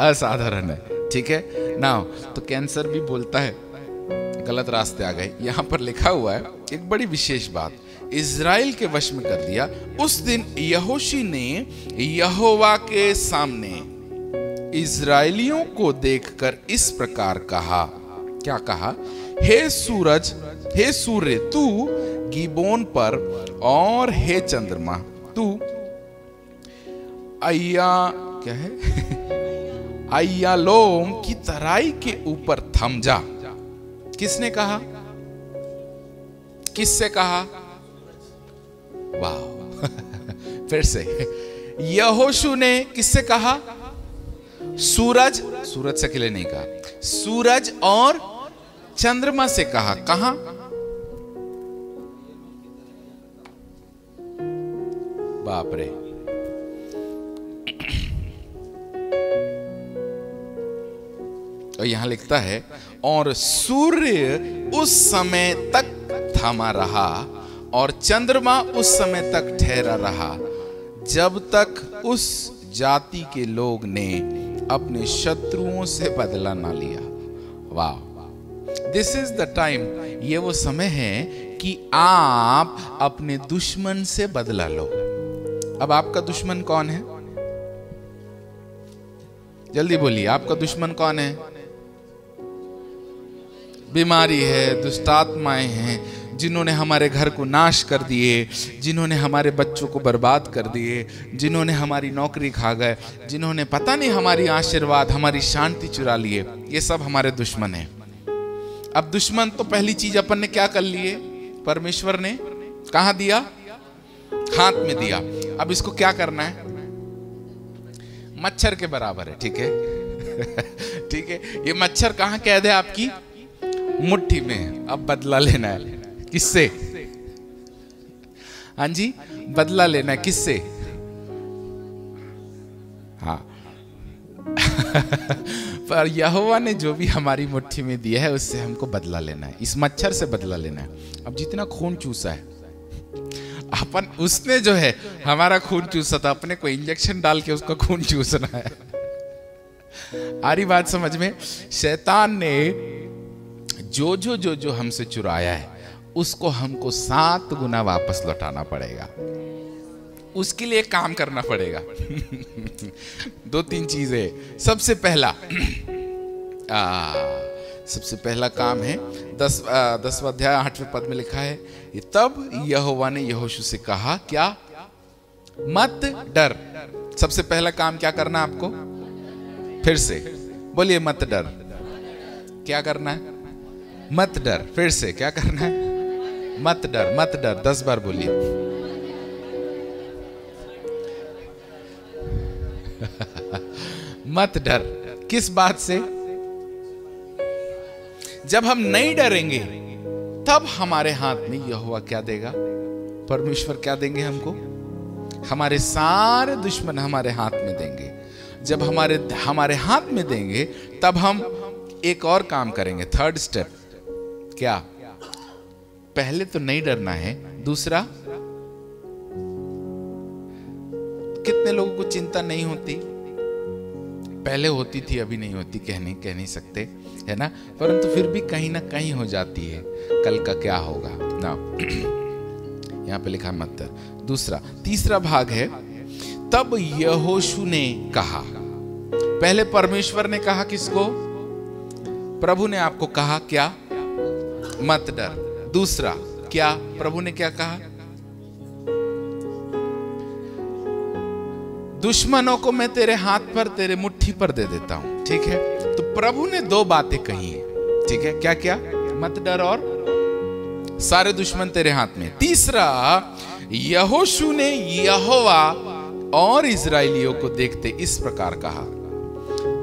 असाधारण है, ठीक है ना। तो कैंसर भी बोलता है गलत रास्ते आ गए। यहां पर लिखा हुआ है एक बड़ी विशेष बात, इज़राइल के वश में कर दिया। उस दिन यहोशी ने यहोवा के सामने इज़राइलियों को देखकर इस प्रकार कहा। क्या कहा? हे सूरज, हे सूर्य तू गिबोन पर, और हे चंद्रमा तू क्या है अय्यालोम की तराई के ऊपर थम जा। किसने कहा? किससे कहा? वाह फिर से यहोशू ने किससे कहा? सूरज से अकेले नहीं कहा, सूरज और चंद्रमा से कहा। कहां? बाप रे, और यहां लिखता है और सूर्य उस समय तक थमा रहा और चंद्रमा उस समय तक ठहरा रहा जब तक उस जाति के लोग ने अपने शत्रुओं से बदला ना लिया। वाह, दिस इज द टाइम, ये वो समय है कि आप अपने दुश्मन से बदला लो। अब आपका दुश्मन कौन है? जल्दी बोलिए, आपका दुश्मन कौन है? बीमारी है, दुष्टात्माएं हैं, जिन्होंने हमारे घर को नाश कर दिए, जिन्होंने हमारे बच्चों को बर्बाद कर दिए, जिन्होंने हमारी नौकरी खा गए, जिन्होंने पता नहीं हमारी आशीर्वाद, हमारी शांति चुरा लिए, ये सब हमारे दुश्मन हैं। अब दुश्मन तो पहली चीज अपन ने क्या कर लिए? परमेश्वर ने कहां दिया? हाथ में दिया। अब इसको क्या करना है? मच्छर के बराबर है, ठीक है ठीक है, ये मच्छर कहां कैद है? आपकी मुट्ठी में। अब बदला लेना है। किससे? हाँ जी, बदला लेना है। किससे? हाँ पर यहोवा ने जो भी हमारी मुट्ठी में दिया है उससे हमको बदला लेना है, इस मच्छर से बदला लेना है। अब जितना खून चूसा है अपन, उसने जो है हमारा खून चूसा था, अपने को इंजेक्शन डाल के उसका खून चूसना है। आ रही बात समझ में? शैतान ने जो हमसे चुराया है उसको हमको 7 गुना वापस लौटाना पड़ेगा। उसके लिए काम करना पड़ेगा 2-3 चीजें। सबसे पहला काम है 10वां अध्याय 8वें पद में लिखा है, तब यहोवा ने यहोशू से कहा, क्या? मत डर। सबसे पहला काम क्या करना आपको? फिर से बोलिए, मत डर। क्या करना है? मत डर। फिर से क्या करना है? मत डर, मत डर। 10 बार बोलिए। मत डर। किस बात से? जब हम नहीं डरेंगे तब हमारे हाथ में यहोवा क्या देगा? परमेश्वर क्या देंगे हमको? हमारे सारे दुश्मन हमारे हाथ में देंगे। जब हमारे हाथ में देंगे तब हम एक और काम करेंगे। 3rd स्टेप क्या? पहले तो नहीं डरना है। दूसरा, कितने लोगों को चिंता नहीं होती? पहले होती थी, अभी नहीं होती, कह नहीं सकते, है ना, परंतु फिर भी कहीं ना कहीं हो जाती है। कल का क्या होगा ना, यहाँ पे लिखा मत डर। दूसरा, तीसरा भाग है, तब यहोशू ने कहा। पहले परमेश्वर ने कहा किसको? प्रभु ने आपको कहा क्या? मत डर। दूसरा क्या? प्रभु ने क्या कहा? दुश्मनों को मैं तेरे हाथ पर, तेरे मुट्ठी पर दे देता हूं। ठीक है, तो प्रभु ने दो बातें कही है। ठीक है, क्या क्या? मत डर और सारे दुश्मन तेरे हाथ में। तीसरा, यहोशू ने यहोवा और इजराइलियों को देखते इस प्रकार कहा।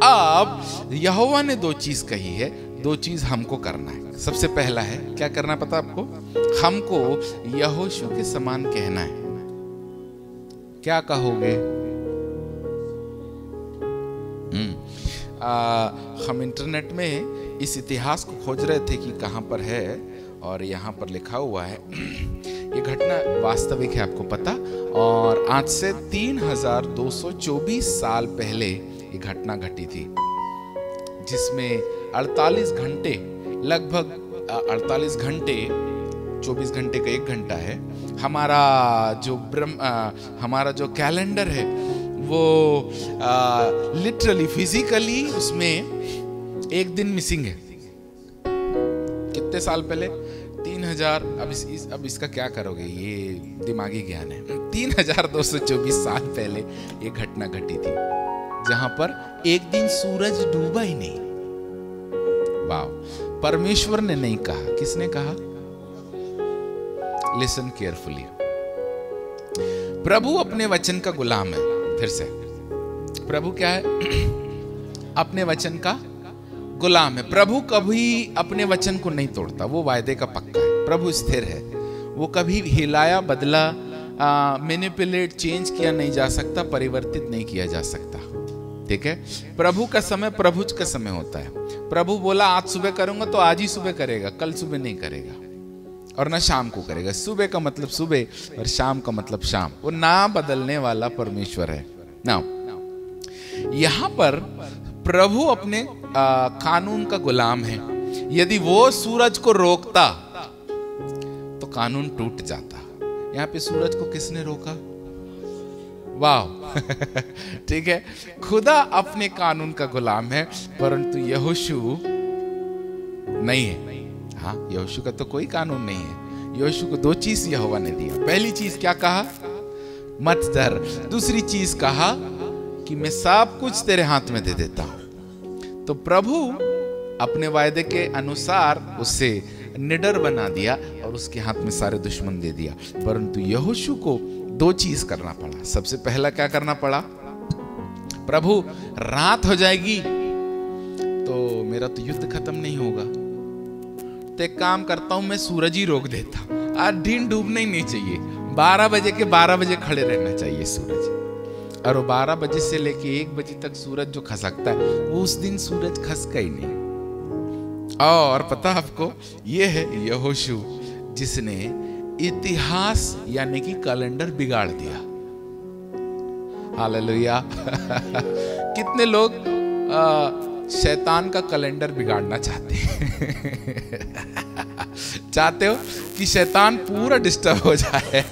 अब यहोवा ने दो चीज कही है, दो चीज हमको करना है। सबसे पहला है, क्या करना पता आपको? हमको यहोशू के समान कहना है। क्या कहोगे? हम इंटरनेट में इस इतिहास को खोज रहे थे कि कहां पर है, और यहां पर लिखा हुआ है। ये घटना वास्तविक है, आपको पता, और आज से 3224 साल पहले ये घटना घटी थी, जिसमें 48 घंटे, लगभग 48 घंटे, 24 घंटे का 1 घंटा है। हमारा जो कैलेंडर है वो लिटरली फिजिकली उसमें एक दिन मिसिंग है। कितने साल पहले? 3000। अब इसका क्या करोगे, ये दिमागी ज्ञान है। 3224 साल पहले ये घटना घटी थी, जहां पर एक दिन सूरज डूबा ही नहीं। वाह! परमेश्वर ने नहीं कहा, किसने कहा? Listen carefully. प्रभु अपने वचन का गुलाम है। फिर से, प्रभु क्या है? अपने वचन का गुलाम है। प्रभु कभी अपने वचन को नहीं तोड़ता, वो वायदे का पक्का है। प्रभु स्थिर है, वो कभी हिलाया बदला, मैनिपुलेट, चेंज किया नहीं जा सकता, परिवर्तित नहीं किया जा सकता। ठीक है, प्रभु का समय प्रभु का समय होता है। प्रभु बोला आज सुबह करूंगा तो आज ही सुबह करेगा, कल सुबह नहीं करेगा, और ना शाम को करेगा। सुबह का मतलब सुबह और शाम का मतलब शाम। वो ना बदलने वाला परमेश्वर है ना। यहां पर प्रभु अपने कानून का गुलाम है। यदि वो सूरज को रोकता तो कानून टूट जाता। यहां पे सूरज को किसने रोका? वाह! ठीक है, खुदा अपने कानून का गुलाम है, परंतु यहोशू नहीं है। हाँ, यहोशू का तो कोई कानून नहीं है। यहोशू को दो चीज यहोवा ने दिया। पहली चीज क्या कहा? मत डर। दूसरी चीज कहा कि मैं सब कुछ तेरे हाथ में दे देता हूं। तो प्रभु अपने वायदे के अनुसार उसे निडर बना दिया और उसके हाथ में सारे दुश्मन दे दिया। परंतु यहोशू को दो चीज करना पड़ा। सबसे पहला क्या करना पड़ा? प्रभु रात हो जाएगी तो मेरा तो युद्ध खत्म नहीं होगा, तो एक काम करता हूं, मैं सूरज ही रोक देता। आज दिन डूबना ही नहीं चाहिए, 12 बजे के 12 बजे खड़े रहना चाहिए सूरज। और 12 बजे से लेके 1 बजे तक सूरज जो खसकता है, वो उस दिन सूरज खसका ही नहीं। और पता आपको, ये है यहोशू जिसने इतिहास यानी कि कैलेंडर बिगाड़ दिया। हालेलुया! कितने लोग शैतान का कैलेंडर बिगाड़ना चाहते हैं? चाहते हो कि शैतान पूरा डिस्टर्ब हो जाए,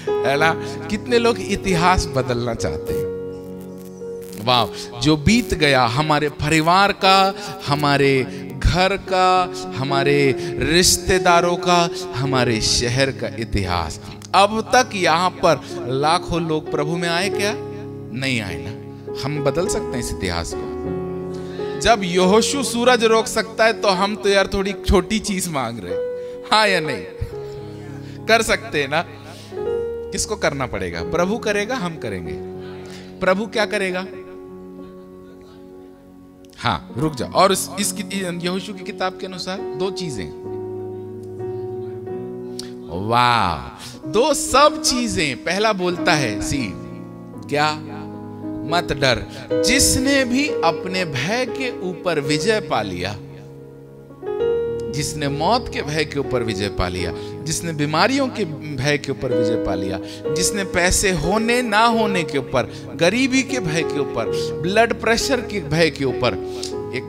है ना? कितने लोग इतिहास बदलना चाहते हैं। वाह! जो बीत गया हमारे परिवार का, हमारे घर का, हमारे रिश्तेदारों का, हमारे शहर का इतिहास। अब तक यहाँ पर लाखों लोग प्रभु में आए क्या? नहीं आए ना। हम बदल सकते हैं इस इतिहास को। जब यहोशू सूरज रोक सकता है तो हम तो यार थोड़ी छोटी चीज मांग रहे हैं। हाँ या नहीं? कर सकते हैं ना? किसको करना पड़ेगा? प्रभु करेगा, हम करेंगे। प्रभु क्या करेगा? हाँ, रुक जाओ। और इस यहोशू की किताब के अनुसार दो चीजें। वाह! दो सब चीजें। पहला बोलता है सी क्या? मत डर। जिसने भी अपने भय के ऊपर विजय पा लिया, जिसने मौत के भय के ऊपर विजय पा लिया, जिसने बीमारियों के भय के ऊपर विजय पा लिया, जिसने पैसे होने ना होने के ऊपर, गरीबी के भय के ऊपर, ब्लड प्रेशर के भय के ऊपर। एक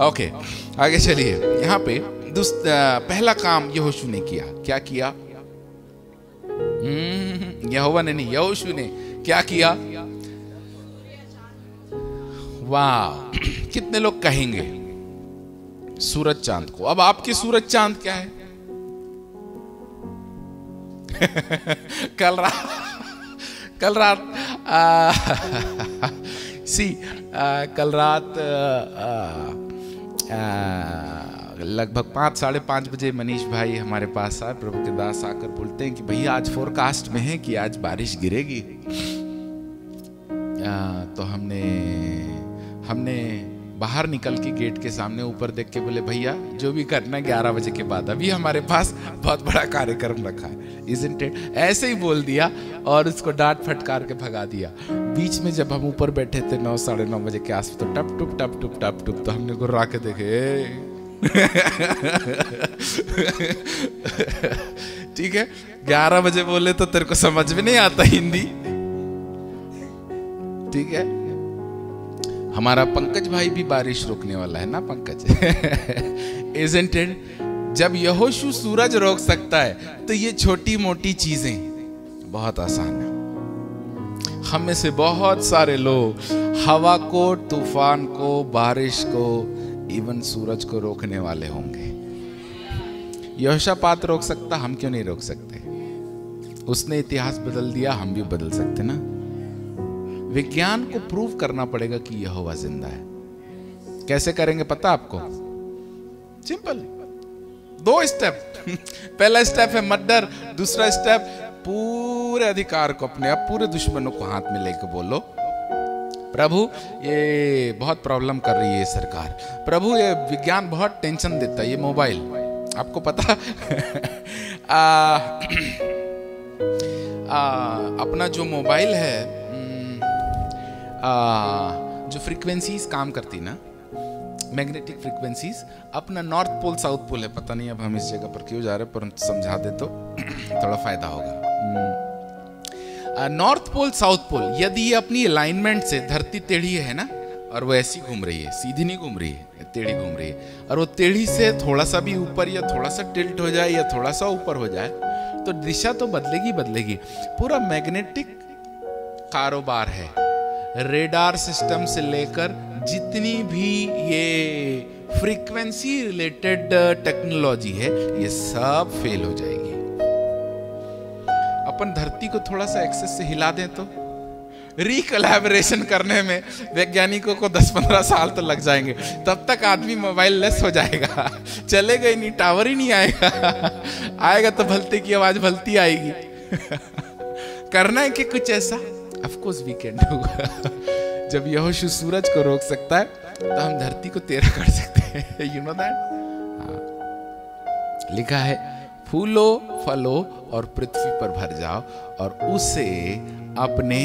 ओके, आगे चलिए। यहाँ पे पहला काम यहोशू ने किया। क्या किया? यहोवा ने नहीं, यहोशू ने क्या किया? वाह, कितने लोग कहेंगे सूरज चांद को। अब आपके सूरज चांद क्या है? कल रात कल रात लगभग 5, 5:30 बजे मनीष भाई हमारे पास आए, प्रभु के दास आकर बोलते हैं कि भैया आज फोरकास्ट में है कि आज बारिश गिरेगी। तो हमने बाहर निकल के गेट के सामने ऊपर देख के बोले भैया जो भी करना है 11 बजे के बाद, अभी हमारे पास बहुत बड़ा कार्यक्रम रखा है। Isn't it? ऐसे ही बोल दिया और उसको डांट फटकार के भगा दिया। बीच में जब हम ऊपर बैठे थे 9, 9:30 बजे के आसपास, तो टप टुप टप टुप टप टुप, तो हमने गुर्रा के देखे। ठीक है, 11 बजे बोले तो तेरे को समझ में नहीं आता हिंदी। ठीक है, हमारा पंकज भाई भी बारिश रोकने वाला है ना पंकज। Isn't it? जब यहोशू सूरज रोक सकता है तो ये छोटी मोटी चीजें बहुत आसान है। हम में से बहुत सारे लोग हवा को, तूफान को, बारिश को, इवन सूरज को रोकने वाले होंगे। यहोशापात रोक सकता, हम क्यों नहीं रोक सकते? उसने इतिहास बदल दिया, हम भी बदल सकते ना। विज्ञान को प्रूव करना पड़ेगा कि यहोवा जिंदा है। कैसे करेंगे पता आपको? Simple, 2 step. पहला स्टेप है मर्डर, दूसरा स्टेप पूरे अधिकार को अपने, आप पूरे दुश्मनों को हाथ में लेकर बोलो प्रभु ये बहुत प्रॉब्लम कर रही है सरकार, प्रभु ये विज्ञान बहुत टेंशन देता है, ये मोबाइल आपको पता। अपना जो मोबाइल है, जो फ्रीक्वेंसीज काम करती ना, मैग्नेटिक फ्रीक्वेंसीज, अपना नॉर्थ पोल साउथ पोल है, पता नहीं अब हम इस जगह पर क्यों जा रहे हैं, परंतु समझा दे तो थोड़ा फायदा होगा। नॉर्थ पोल साउथ पोल, यदि ये अपनी अलाइनमेंट से, धरती टेढ़ी है ना, और वो ऐसी घूम रही है, सीधी नहीं घूम रही है, टेढ़ी घूम रही है, और वो टेढ़ी से थोड़ा सा भी ऊपर या थोड़ा सा टिल्ट हो जाए या थोड़ा सा ऊपर हो जाए तो दिशा तो बदलेगी। पूरा मैग्नेटिक कारोबार है। रेडार सिस्टम से लेकर जितनी भी ये फ्रीक्वेंसी रिलेटेड टेक्नोलॉजी है, ये सब फेल हो जाएगी। अपन धरती को थोड़ा सा एक्सेस से हिला दें तो रिकोलैबोरेशन करने में वैज्ञानिकों को 10-15 साल तो लग जाएंगे। तब तक आदमी मोबाइल लेस हो जाएगा, चलेगा ही नहीं, टावर ही नहीं आएगा। आएगा तो भलते की आवाज भलती आएगी। करना है कि कुछ ऐसा, of course we can do. जब यहोशू सूरज को रोक सकता है तो हम धरती को तेरा कर सकते हैं। You know that? लिखा है फूलो फलो और पृथ्वी पर भर जाओ और उसे अपने,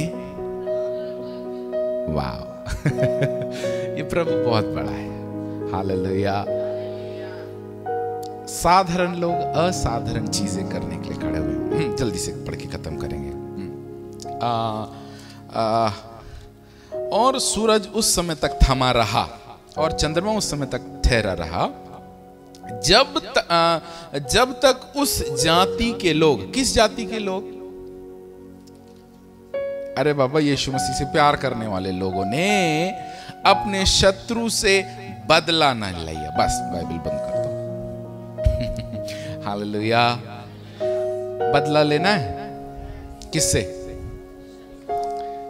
वाह। ये प्रभु बहुत बड़ा है। हालेलुया। साधारण लोग असाधारण चीजें करने के लिए खड़े हुए। जल्दी से पढ़ के खत्म करेंगे। और सूरज उस समय तक थमा रहा और चंद्रमा उस समय तक ठहरा रहा जब तक उस जाति के लोग, किस जाति के लोग? अरे बाबा, यीशु मसीह से प्यार करने वाले लोगों ने अपने शत्रु से बदला न लिया। बस बाइबल बंद कर दो। हालेलुया। बदला लेना है किससे?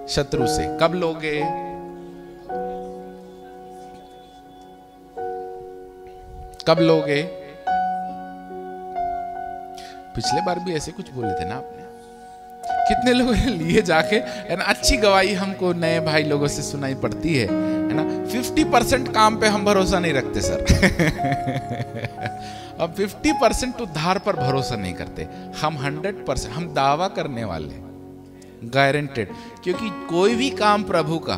शत्रु से। कब लोगे? कब लोगे? पिछले बार भी ऐसे कुछ बोले थे ना आपने। कितने लोगों ने लिए जाके, है ना? अच्छी गवाही हमको नए भाई लोगों से सुनाई पड़ती है ना? 50% काम पे हम भरोसा नहीं रखते सर। अब 50% उद्धार पर भरोसा नहीं करते हम। 100% हम दावा करने वाले, गारंटेड। क्योंकि कोई भी काम प्रभु का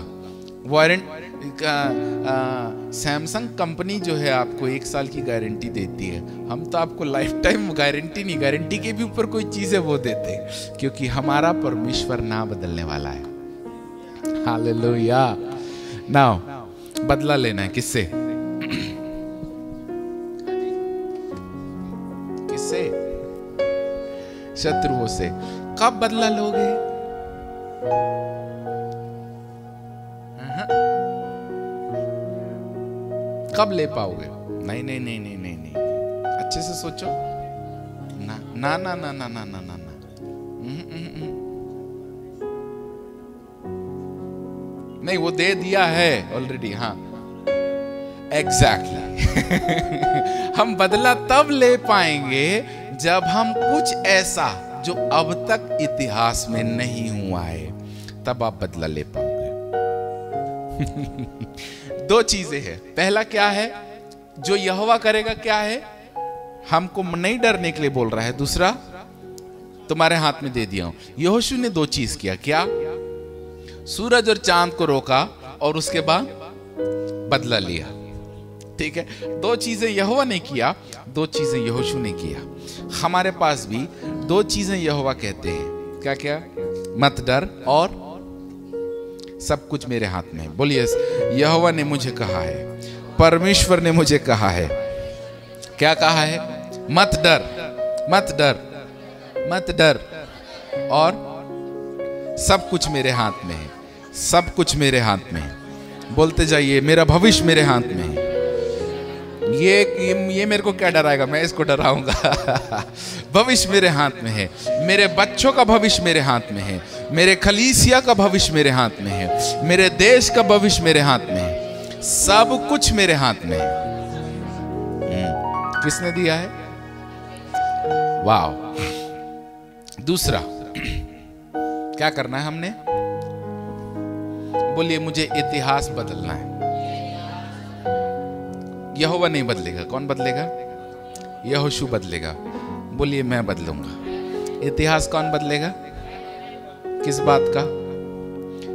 सैमसंग कंपनी जो है आपको 1 साल की गारंटी देती है, हम तो आपको लाइफ टाइम गारंटी नहीं, गारंटी के भी ऊपर कोई चीज है वो देते हैं, क्योंकि हमारा परमेश्वर ना बदलने वाला है। हालेलुया। नाउ बदला लेना है किससे? किससे? शत्रुओं से। कब बदला लोगे? कब ले पाओगे? नहीं नहीं नहीं नहीं नहीं नहीं, अच्छे से सोचो। ना ना ना ना ना ना ना ना ना, नहीं, वो दे दिया है ऑलरेडी। हाँ एग्जैक्टली हम बदला तब ले पाएंगे जब हम कुछ ऐसा जो अब तक इतिहास में नहीं हुआ है, तब आप बदला ले पाओगे। दो चीजें हैं। पहला क्या है? जो यहोवा करेगा क्या है? हमको नहीं डरने के लिए बोल रहा है। दूसरा, तुम्हारे हाथ में दे दिया हूं। यहोशू ने 2 चीज किया। क्या? सूरज और चांद को रोका और उसके बाद बदला लिया। ठीक है, 2 चीजें यहोवा ने किया, 2 चीजें यहोशू ने किया। हमारे पास भी 2 चीजें यहोवा कहते हैं। क्या क्या? मत डर और सब कुछ मेरे हाथ में है। बोलिए, यहोवा ने मुझे कहा है, परमेश्वर ने मुझे कहा है। क्या कहा है? मत डर, मत डर, मत डर, और सब कुछ मेरे हाथ में है। सब कुछ मेरे हाथ में है। बोलते जाइए, मेरा भविष्य मेरे हाथ में है। ये मेरे को क्या डराएगा? मैं इसको डराऊंगा। भविष्य मेरे हाथ में है। मेरे बच्चों का भविष्य मेरे हाथ में है। मेरे खलीसिया का भविष्य मेरे हाथ में है। मेरे देश का भविष्य मेरे हाथ में है। सब कुछ मेरे हाथ में है। किसने दिया है? वाह। दूसरा क्या करना है हमने? बोलिए, मुझे इतिहास बदलना है। यहोवा नहीं बदलेगा। कौन बदलेगा? यहोशू बदलेगा। बोलिए, मैं बदलूंगा। इतिहास कौन बदलेगा? किस बात का?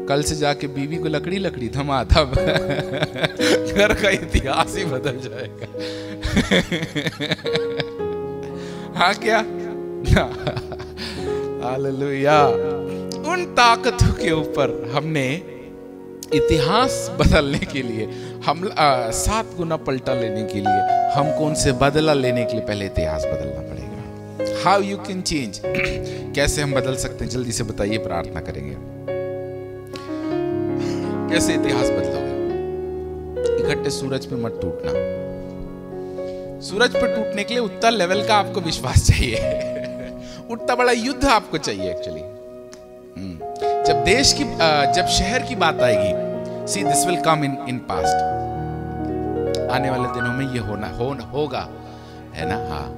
कल से जाके बीवी को लकड़ी लकड़ी धमाधम घर का इतिहास ही बदल जाएगा। हाँ क्या? हालेलुया। उन ताकतों के ऊपर हमने इतिहास बदलने के लिए, हम 7 गुना पलटा लेने के लिए, हमको उनसे बदला लेने के लिए पहले इतिहास बदलना पड़ेगा। How you can change? कैसे हम बदल सकते हैं? जल्दी से बताइए, प्रार्थना करेंगे। कैसे इतिहास बदलोगे? इकट्ठे सूरज पे मत टूटना। सूरज पे टूटने के लिए उतना लेवल का आपको विश्वास चाहिए। उतना बड़ा युद्ध आपको चाहिए एक्चुअली। जब देश की, जब शहर की बात आएगी, see this will come in past. आने वाले दिनों में ये होगा, है ना? हाँ।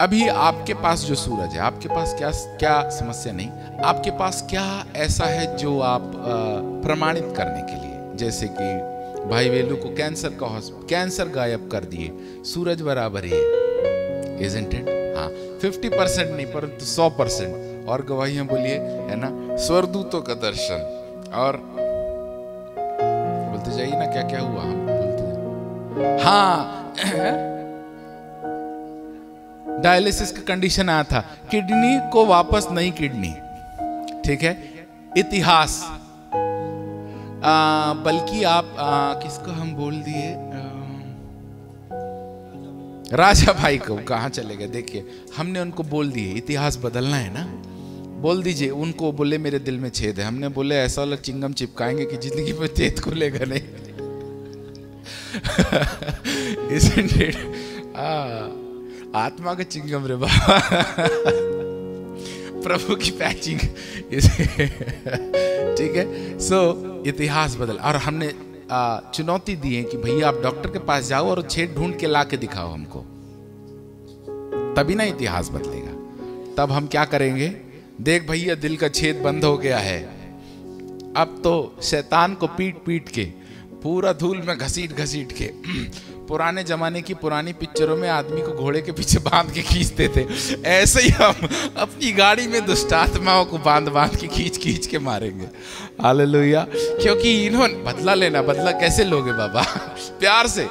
अभी आपके पास जो सूरज है, आपके पास क्या समस्या नहीं, आपके पास क्या ऐसा है जो आप प्रमाणित करने के लिए, जैसे कि भाई वेलू को कैंसर गायब कर दिए, सूरज बराबर ही है, isn't it? हाँ, 50% नहीं परंतु 100%। और गवाहियां बोलिए, है ना? स्वर्गदूतों का दर्शन, और बोलते जाइए ना क्या क्या हुआ, हम बोलते। हाँ, डायलिसिस का कंडीशन आया था, किडनी को वापस नहीं किडनी। ठीक है, इतिहास। बल्कि आप किसको हम बोल दिए? राजा भाई को कहाँ चले गए? देखिए, हमने उनको बोल दिए इतिहास बदलना है ना, बोल दीजिए उनको। बोले मेरे दिल में छेद है। हमने बोले ऐसा वाला चिंगम चिपकाएंगे कि जिंदगी में छेद खुलेगा नहीं। आत्मा का चिंगम रे बाबा। प्रभु की पैचिंग। ठीक है, सो इतिहास बदल। और हमने चुनौती दी है कि भैया आप डॉक्टर के पास जाओ और छेद ढूंढ के ला के दिखाओ हमको, तभी ना इतिहास बदलेगा। तब हम क्या करेंगे? देख भैया, दिल का छेद बंद हो गया है। अब तो शैतान को पीट पीट के, पूरा धूल में घसीट घसीट के, पुराने जमाने की पुरानी पिक्चरों में आदमी को घोड़े के पीछे बांध के खींचते थे, ऐसे ही हम अपनी गाड़ी में दुष्ट आत्माओं को बांध बांध के खींच खींच के मारेंगे। हालेलुया। क्योंकि इन्होंने बदला लेना, बदला कैसे लोगे बाबा? प्यार से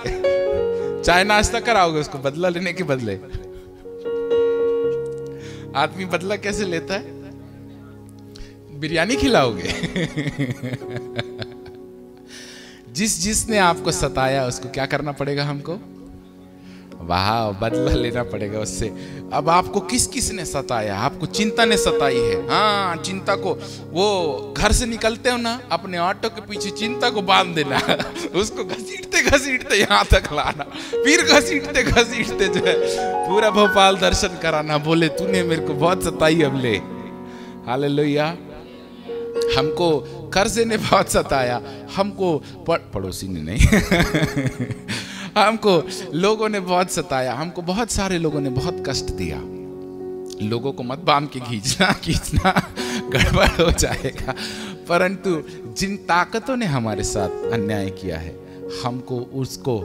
चाय नाश्ता कराओगे उसको बदला लेने के बदले। आदमी बदला कैसे लेता है? बिरयानी खिलाओगे। जिसने आपको सताया उसको क्या करना पड़ेगा हमको? वाह, बदला लेना पड़ेगा उससे। अब आपको किस ने सताया? आपको चिंता ने सताई है। हाँ, चिंता को, वो घर से निकलते हो ना, अपने ऑटो के पीछे चिंता को बांध देना, उसको घसीटते घसीटते यहाँ तक लाना, फिर घसीटते घसीटते जो है पूरा भोपाल दर्शन कराना, बोले तूने मेरे को बहुत सताई, अब ले। हालेलुया। हमको कर्जे ने बहुत सताया, हमको पड़ोसी ने नहीं हमको लोगों ने बहुत सताया, हमको बहुत सारे लोगों ने बहुत कष्ट दिया। लोगों को मत बांध के खींचना गड़बड़ हो जाएगा। परंतु जिन ताकतों ने हमारे साथ अन्याय किया है, हमको उसको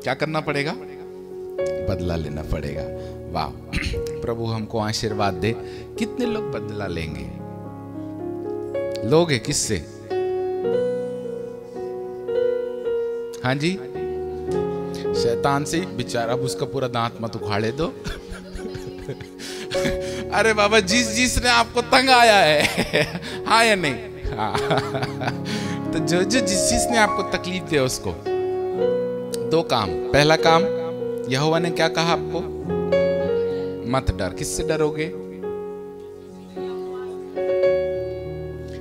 क्या करना पड़ेगा? बदला लेना पड़ेगा। वाह, प्रभु हमको आशीर्वाद दे। कितने लोग बदला लेंगे? लोग है किससे? हाँ जी, शैतान से। बेचारा, अब उसका पूरा दांत मत उखाड़े दो। अरे बाबा, जिसने आपको तंग आया है, हाँ या नहीं? हाँ। तो जो जिसने आपको तकलीफ दिया उसको दो काम। पहला काम, यहोवा ने क्या कहा आपको? मत डर। किससे डरोगे?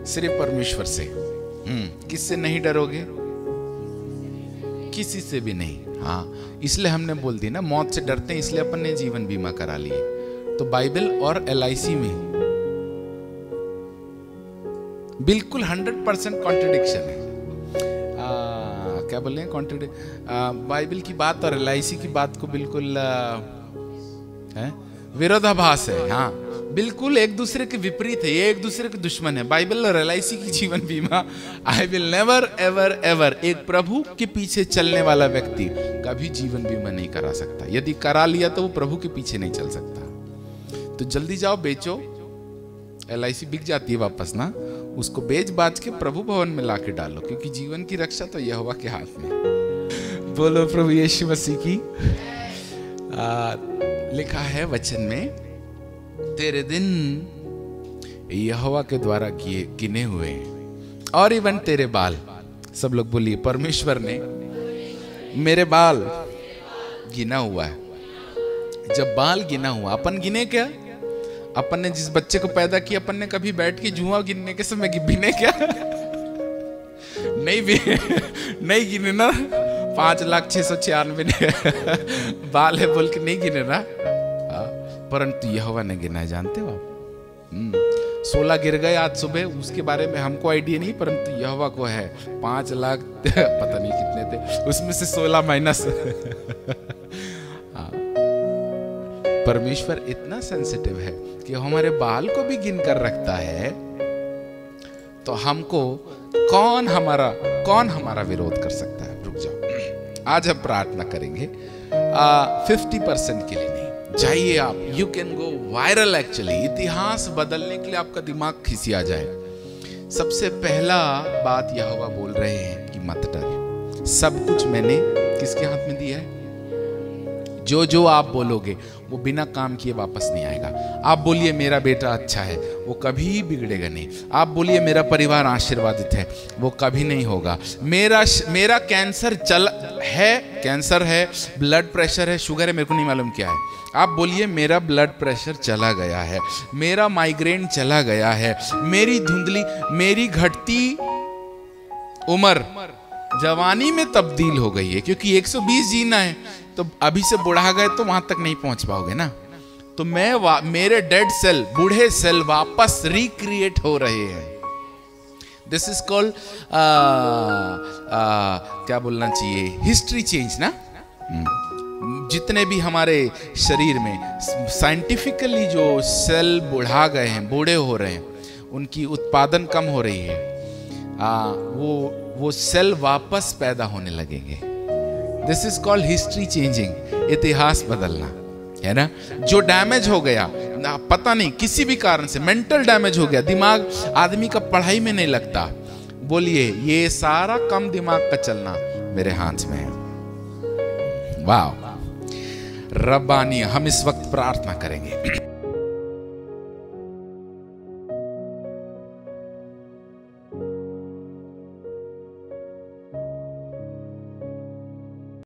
सिर्फ परमेश्वर से। किससे नहीं डरोगे? किसी से भी नहीं। हाँ, इसलिए हमने बोल दी ना, मौत से डरते हैं इसलिए अपन ने जीवन बीमा करा लिए। तो बाइबल और LIC में बिल्कुल 100% कॉन्ट्रडिक्शन है। क्या बोले? बाइबल की बात और LIC की बात को बिल्कुल विरोधाभास है। हाँ, बिल्कुल एक दूसरे के विपरीत है, ये एक दूसरे के दुश्मन है। बाइबल और LIC की जीवन बीमा, I will never ever ever, एक प्रभु के पीछे चलने वाला व्यक्ति कभी जीवन बीमा नहीं करा सकता। यदि करा लिया तो वो प्रभु के पीछे नहीं चल सकता। तो जल्दी जाओ, बेचो। LIC बिक जाती है वापस ना, उसको बेच बाच के प्रभु भवन में लाके डालो, क्योंकि जीवन की रक्षा तो यहोवा के हाथ में। बोलो प्रभु यीशु मसीह की। लिखा है वचन में, तेरे दिन यहोवा के द्वारा गिने हुए, और इवन तेरे बाल। सब लोग बोलिए, परमेश्वर ने मेरे बाल गिना हुआ है। जब बाल गिना हुआ, अपन गिने क्या? अपन ने जिस बच्चे को पैदा किया, अपन ने कभी बैठ के जुआ गिनने के समय गिने क्या? नहीं गिने ना। 5,06,96 बाल है बोल के नहीं गिने ना। परंतु यहोवा ने गिना है, जानते हो आप? 16 गिर गए आज सुबह, उसके बारे में हमको आइडिया नहीं, परंतु यहोवा को है। 5 लाख पता नहीं कितने थे, उसमें से 16 माइनस। परमेश्वर इतना सेंसिटिव है कि हमारे बाल को भी गिन कर रखता है। तो हमको कौन हमारा विरोध कर सकता है? रुक जाओ, आज हम प्रार्थना करेंगे 50% के लिए नहीं। जाइए आप, you can go viral. Actually इतिहास बदलने के लिए आपका दिमाग खिसिया जाए। सबसे पहला बात यहोवा बोल रहे हैं कि मत डर। सब कुछ मैंने किसके हाथ में दिया है? जो आप बोलोगे वो बिना काम किए वापस नहीं आएगा। आप बोलिए मेरा बेटा अच्छा है, वो कभी बिगड़ेगा नहीं। आप बोलिए मेरा परिवार आशीर्वादित है, वो कभी नहीं होगा। मेरा कैंसर कैंसर है, ब्लड प्रेशर है, शुगर है, मेरे को नहीं मालूम क्या है। आप बोलिए मेरा ब्लड प्रेशर चला गया है, मेरा माइग्रेन चला गया है, मेरी घटती उम्र जवानी में तब्दील हो गई है, क्योंकि 120 जीना है। तो अभी से बुढ़ा गए तो वहां तक नहीं पहुंच पाओगे ना। तो मेरे डेड सेल, बूढ़े सेल वापस रिक्रिएट हो रहे हैं। दिस इज कॉल्ड क्या बोलना चाहिए, हिस्ट्री चेंज ना। जितने भी हमारे शरीर में साइंटिफिकली जो सेल बुढ़ा गए हैं, बूढ़े हो रहे हैं, उनकी उत्पादन कम हो रही है, वो सेल वापस पैदा होने लगेंगे। This is called history changing, इतिहास बदलना, है ना। जो डैमेज हो गया, पता नहीं किसी भी कारण से मेंटल डैमेज हो गया, दिमाग आदमी का पढ़ाई में नहीं लगता, बोलिए, ये सारा कम दिमाग का चलना मेरे हाथ में है। वाह रब्बानी, हम इस वक्त प्रार्थना करेंगे।